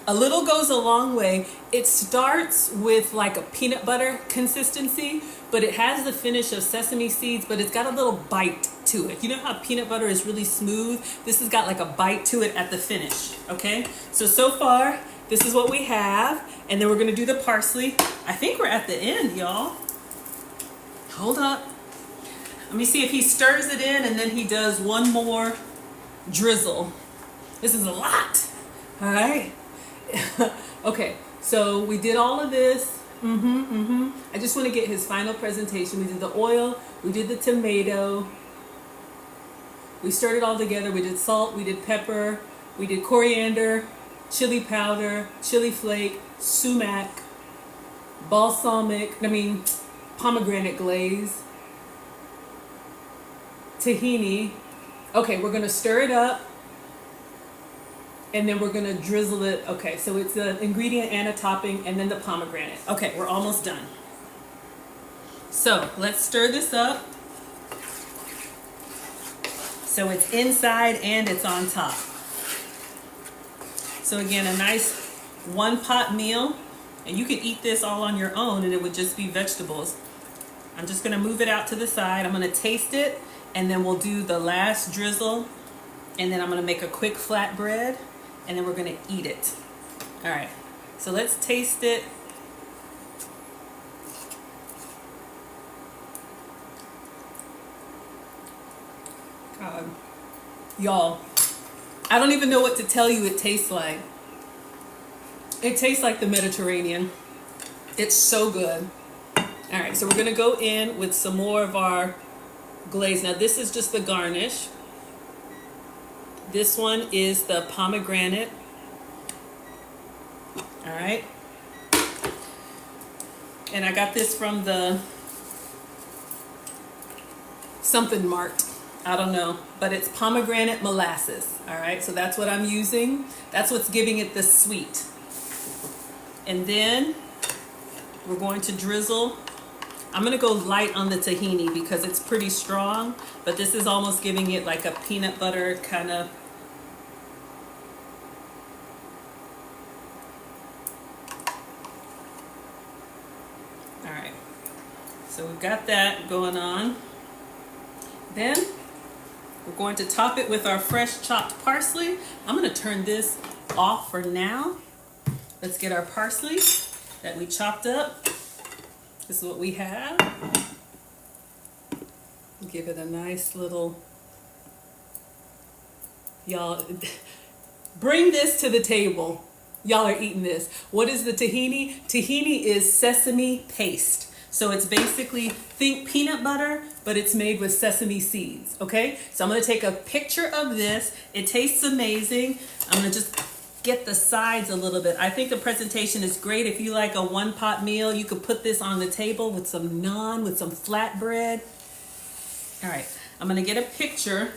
S1: a little goes a long way. It starts with like a peanut butter consistency, but it has the finish of sesame seeds, but it's got a little bite to it. You know how peanut butter is really smooth? This has got like a bite to it at the finish, okay? So far, this is what we have, and then we're gonna do the parsley. I think we're at the end, y'all. Hold up. Let me see if he stirs it in and then he does one more drizzle. This is a lot, all right? Okay, so we did all of this. I just want to get his final presentation. We did the oil, we did the tomato, we stirred it all together. We did salt, we did pepper, we did coriander, chili powder, chili flake, sumac, pomegranate glaze, tahini. Okay, we're gonna stir it up and then we're gonna drizzle it. Okay, so it's an ingredient and a topping and then the pomegranate. Okay, we're almost done. So let's stir this up. So it's inside and it's on top. So again, a nice one pot meal, and you could eat this all on your own and it would just be vegetables. I'm just gonna move it out to the side. I'm gonna taste it and then we'll do the last drizzle and then I'm gonna make a quick flatbread and then we're gonna eat it. All right, so let's taste it. God, y'all, I don't even know what to tell you it tastes like. It tastes like the Mediterranean. It's so good. All right, so we're gonna go in with some more of our glaze. Now this is just the garnish. This one is the pomegranate. All right. And I got this from the something mart. I don't know, but it's pomegranate molasses. All right, so that's what I'm using. That's what's giving it the sweet. And then we're going to drizzle. I'm gonna go light on the tahini because it's pretty strong, but this is almost giving it like a peanut butter kind of. All right, so we've got that going on. Then we're going to top it with our fresh chopped parsley. I'm gonna turn this off for now. Let's get our parsley that we chopped up. This is what we have. Give it a nice little, y'all, bring this to the table. Y'all are eating this. What is the tahini? Tahini is sesame paste. So it's basically, think peanut butter, but it's made with sesame seeds, okay? So I'm gonna take a picture of this. It tastes amazing. I'm gonna just get the sides a little bit. I think the presentation is great. If you like a one pot meal, you could put this on the table with some naan, with some flatbread. All right, I'm gonna get a picture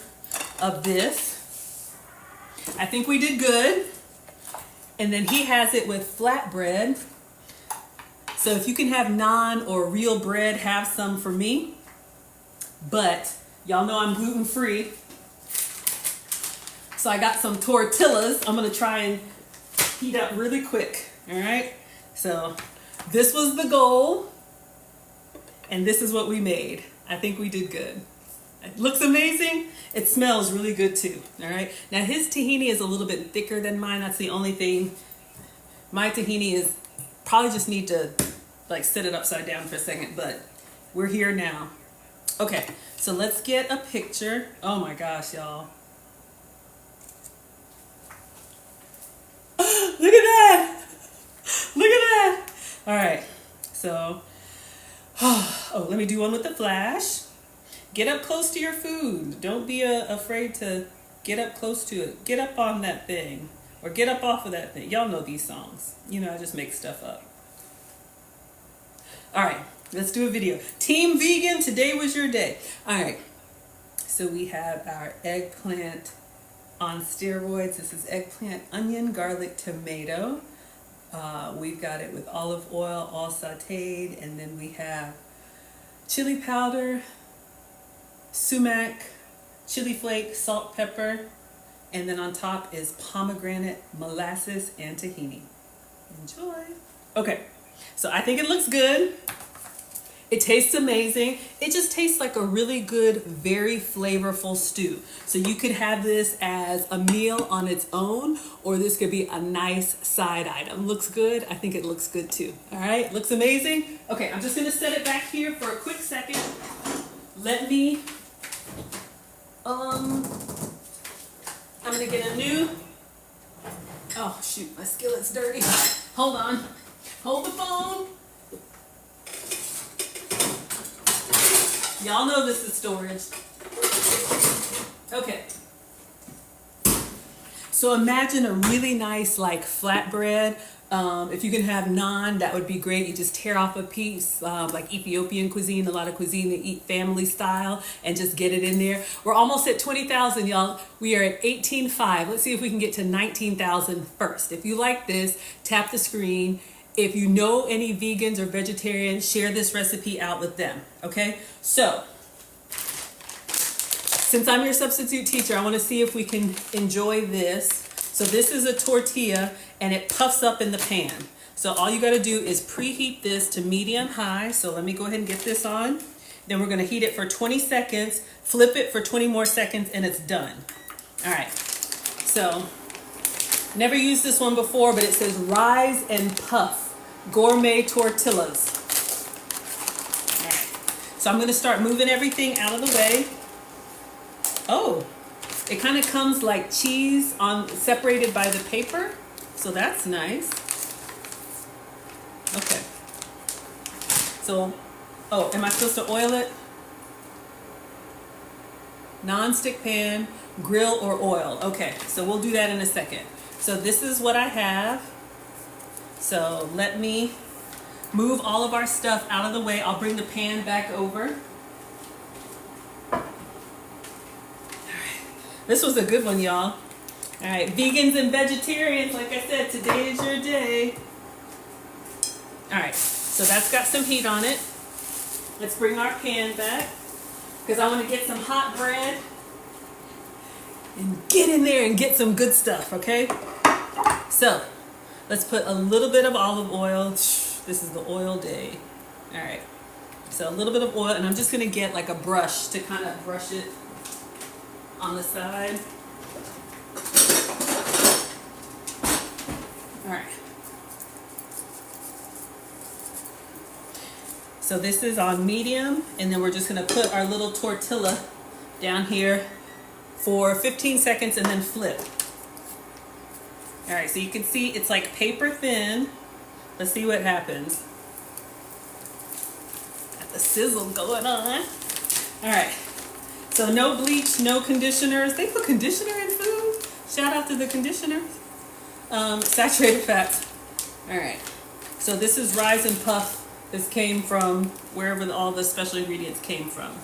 S1: of this. I think we did good. And then he has it with flatbread. So if you can have naan or real bread, have some for me. But y'all know I'm gluten free. So I got some tortillas. I'm gonna try and heat up really quick, all right? So this was the goal, and this is what we made. I think we did good. It looks amazing. It smells really good too, all right? Now his tahini is a little bit thicker than mine. That's the only thing. My tahini is, probably just need to like set it upside down for a second, but we're here now. Okay, so let's get a picture. Oh my gosh, y'all. Look at that. Look at that. All right. So, oh, let me do one with the flash. Get up close to your food. Don't be afraid to get up close to it. Get up on that thing. Or get up off of that thing. Y'all know these songs. You know, I just make stuff up. All right, let's do a video. Team Vegan, today was your day. All right, so we have our eggplant on steroids. This is eggplant, onion, garlic, tomato. We've got it with olive oil, all sauteed. And then we have chili powder, sumac, chili flake, salt, pepper. And then on top is pomegranate, molasses, and tahini. Enjoy. Okay, so I think it looks good. It tastes amazing. It just tastes like a really good, very flavorful stew. So you could have this as a meal on its own, or this could be a nice side item. Looks good. I think it looks good too. All right, looks amazing. Okay, I'm just gonna set it back here for a quick second. Let me, I'm gonna get a new, oh shoot, my skillet's dirty. Hold on, hold the phone. Y'all know this is storage. Okay. So imagine a really nice like flatbread. If you can have naan, that would be great. You just tear off a piece, like Ethiopian cuisine, a lot of cuisine that eat family style, and just get it in there. We're almost at 20,000, y'all. We are at 18.5. Let's see if we can get to 19,000 first. If you like this, tap the screen. If you know any vegans or vegetarians, share this recipe out with them, okay? So, since I'm your substitute teacher, I wanna see if we can enjoy this. So this is a tortilla and it puffs up in the pan. So all you gotta do is preheat this to medium high. So let me go ahead and get this on. Then we're gonna heat it for 20 seconds, flip it for 20 more seconds, and it's done. All right, so never used this one before, but it says Rise and Puff Gourmet Tortillas. All right. So I'm gonna start moving everything out of the way. Oh, it kind of comes like cheese separated by the paper. So that's nice. Okay. So, oh, am I supposed to oil it? Non-stick pan, grill, or oil. Okay, so we'll do that in a second. So this is what I have. So let me move all of our stuff out of the way. I'll bring the pan back over. All right. This was a good one, y'all. All right, vegans and vegetarians, like I said, today is your day. All right, so that's got some heat on it. Let's bring our pan back because I want to get some hot bread and get in there and get some good stuff, okay? So let's put a little bit of olive oil. This is the oil day. All right, so a little bit of oil, and I'm just gonna get like a brush to kind of brush it on the side. All right. So this is on medium, and then we're just gonna put our little tortilla down here for 15 seconds and then flip. All right, so you can see it's like paper thin. Let's see what happens. Got the sizzle going on. All right, so no bleach, no conditioners. They put conditioner in food? Shout out to the conditioners. Saturated fats. All right, so this is Rise and Puff. This came from wherever all the special ingredients came from.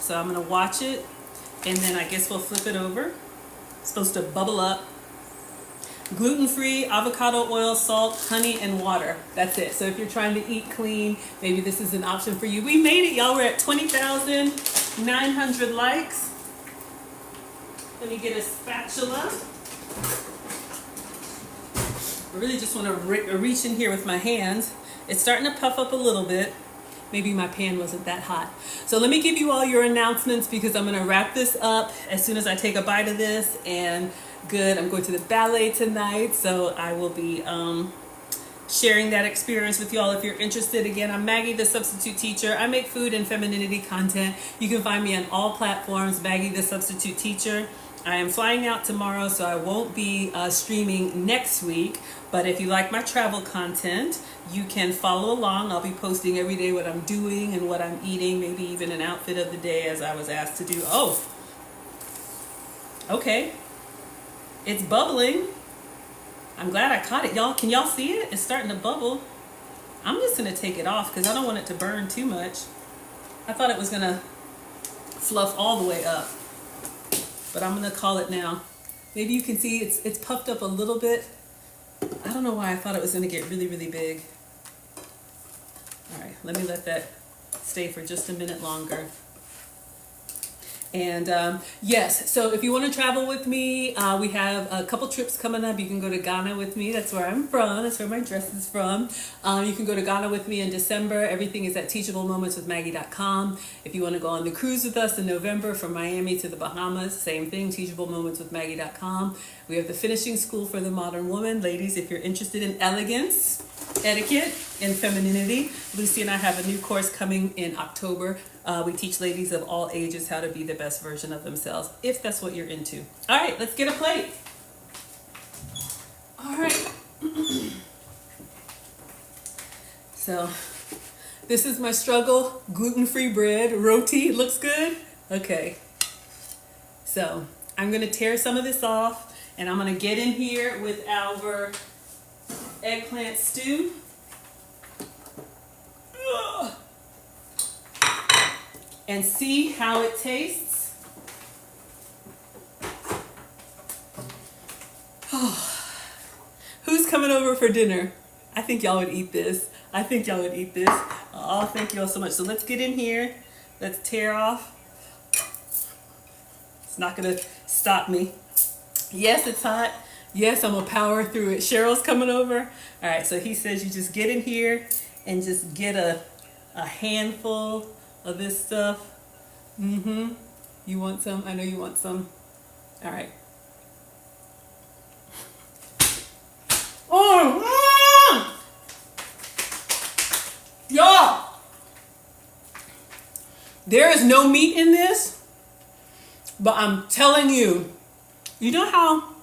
S1: So I'm gonna watch it, and then I guess we'll flip it over. It's supposed to bubble up. Gluten-free, avocado oil, salt, honey, and water. That's it. So if you're trying to eat clean, maybe this is an option for you. We made it, y'all. We're at 20,900 likes. Let me get a spatula. I really just want to reach in here with my hands. It's starting to puff up a little bit. Maybe my pan wasn't that hot. So let me give you all your announcements because I'm going to wrap this up as soon as I take a bite of this. And good, I'm going to the ballet tonight, so I will be sharing that experience with y'all if you're interested. Again, I'm Maggie, the substitute teacher. I make food and femininity content. You can find me on all platforms, Maggie, the substitute teacher. I am flying out tomorrow, so I won't be streaming next week. But if you like my travel content, you can follow along. I'll be posting every day what I'm doing and what I'm eating, maybe even an outfit of the day as I was asked to do. Oh, okay. It's bubbling. I'm glad I caught it. Y'all, can y'all see it? It's starting to bubble. I'm just going to take it off because I don't want it to burn too much. I thought it was going to fluff all the way up. But I'm going to call it now. Maybe you can see it's puffed up a little bit. I don't know why I thought it was going to get really, really big. All right, let me let that stay for just a minute longer. And yes, so if you want to travel with me, we have a couple trips coming up. You can go to Ghana with me. That's where I'm from. That's where my dress is from. You can go to Ghana with me in December. Everything is at teachablemomentswithmaggie.com. If you want to go on the cruise with us in November from Miami to the Bahamas, same thing, teachablemomentswithmaggie.com. We have the finishing school for the modern woman. Ladies, if you're interested in elegance, etiquette, and femininity, Lucy and I have a new course coming in October. We teach ladies of all ages how to be the best version of themselves, if that's what you're into. All right, let's get a plate. All right. So, this is my struggle. Gluten-free bread, roti, looks good? Okay. So, I'm going to tear some of this off, and I'm going to get in here with our eggplant stew. Ugh. And see how it tastes. Oh. Who's coming over for dinner? I think y'all would eat this. I think y'all would eat this. Oh, thank you all so much. So let's get in here. Let's tear off. It's not gonna stop me. Yes, it's hot. Yes, I'm gonna power through it. Cheryl's coming over. All right, so he says you just get in here and just get a handful of this stuff. You want some? I know you want some. All right. Oh, y'all, there is no meat in this, but I'm telling you, you know how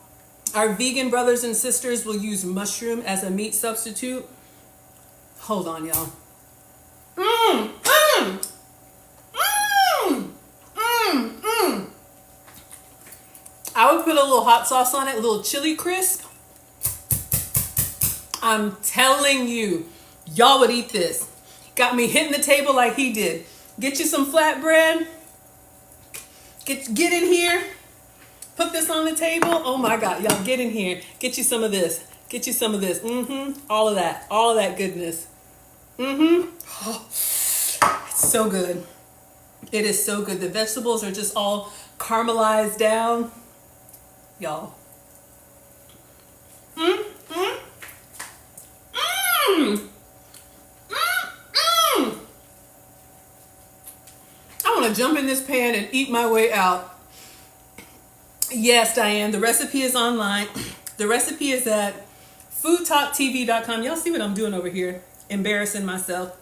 S1: our vegan brothers and sisters will use mushroom as a meat substitute? Hold on, y'all. I would put a little hot sauce on it, a little chili crisp. I'm telling you, y'all would eat this. Got me hitting the table like he did. Get you some flatbread. Get in here. Put this on the table. Oh my God, y'all get in here. Get you some of this. Get you some of this. All of that goodness. Oh, it's so good. It is so good. The vegetables are just all caramelized down. Y'all. I want to jump in this pan and eat my way out. Yes, Diane, the recipe is online. The recipe is at FoodTokTV.com. Y'all see what I'm doing over here? Embarrassing myself.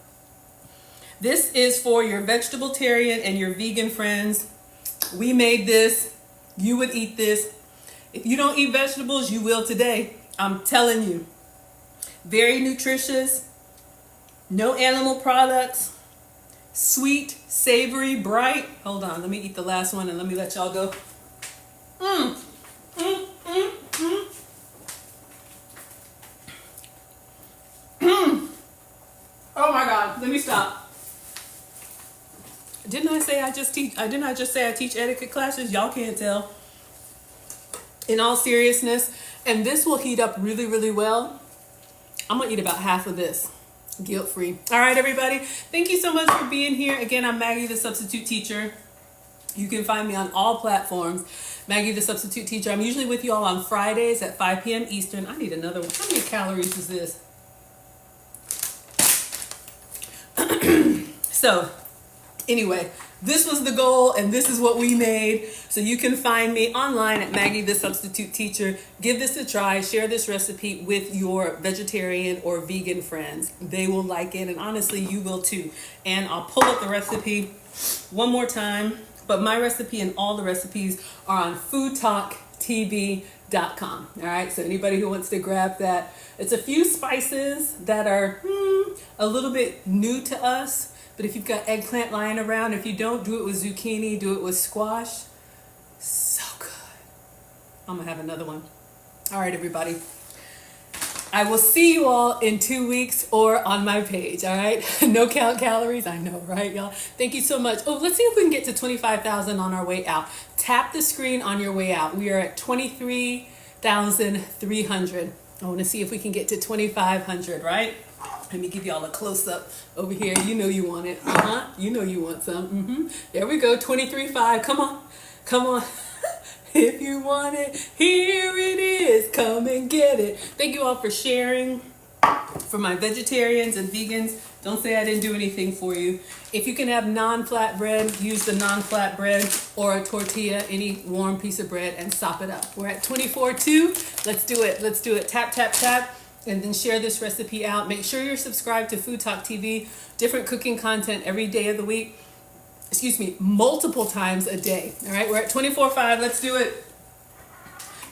S1: This is for your vegetarian and your vegan friends. We made this. You would eat this. If you don't eat vegetables, you will today. I'm telling you. Very nutritious. No animal products. Sweet, savory, bright. Hold on, let me eat the last one and let me let y'all go. Oh my God, let me stop. Didn't I say I teach etiquette classes? Y'all can't tell. In all seriousness, and this will heat up really, really well. I'm gonna eat about half of this, guilt-free. All right, everybody. Thank you so much for being here. Again, I'm Maggie, the substitute teacher. You can find me on all platforms. Maggie, the substitute teacher. I'm usually with you all on Fridays at 5 p.m. Eastern. I need another one. How many calories is this? So, anyway, this was the goal and this is what we made. So you can find me online at Maggie the Substitute Teacher. Give this a try. Share this recipe with your vegetarian or vegan friends. They will like it, and honestly, you will too. And I'll pull up the recipe one more time But my recipe and all the recipes are on FoodTokTV.com. All right, so anybody who wants to grab that, it's a few spices that are a little bit new to us. But if you've got eggplant lying around, if you don't, do it with zucchini, do it with squash. So good. I'm gonna have another one. All right, everybody. I will see you all in 2 weeks or on my page, all right? No count calories, I know, right, y'all? Thank you so much. Oh, let's see if we can get to 25,000 on our way out. Tap the screen on your way out. We are at 23,300. I want to see if we can get to 2,500, right? Let me give y'all a close-up over here. You know you want it. You know you want some. There we go, 23.5. Come on. Come on. If you want it, here it is. Come and get it. Thank you all for sharing. For my vegetarians and vegans, don't say I didn't do anything for you. If you can have non-flat bread, use the non-flat bread or a tortilla, any warm piece of bread, and sop it up. We're at 24.2. Let's do it. Let's do it. Tap, tap, tap. And then share this recipe out. Make sure you're subscribed to Food Talk TV. Different cooking content every day of the week. Excuse me, multiple times a day. All right, we're at 24.5. Let's do it.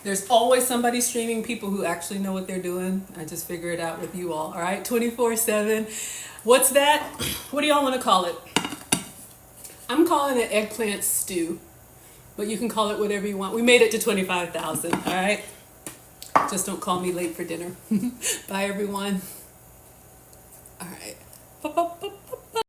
S1: There's always somebody streaming, people who actually know what they're doing. I just figure it out with you all. All right, 24/7. What's that? What do y'all want to call it? I'm calling it eggplant stew, but you can call it whatever you want. We made it to 25,000. All right. Just don't call me late for dinner. Bye, everyone. All right. Pop, pop.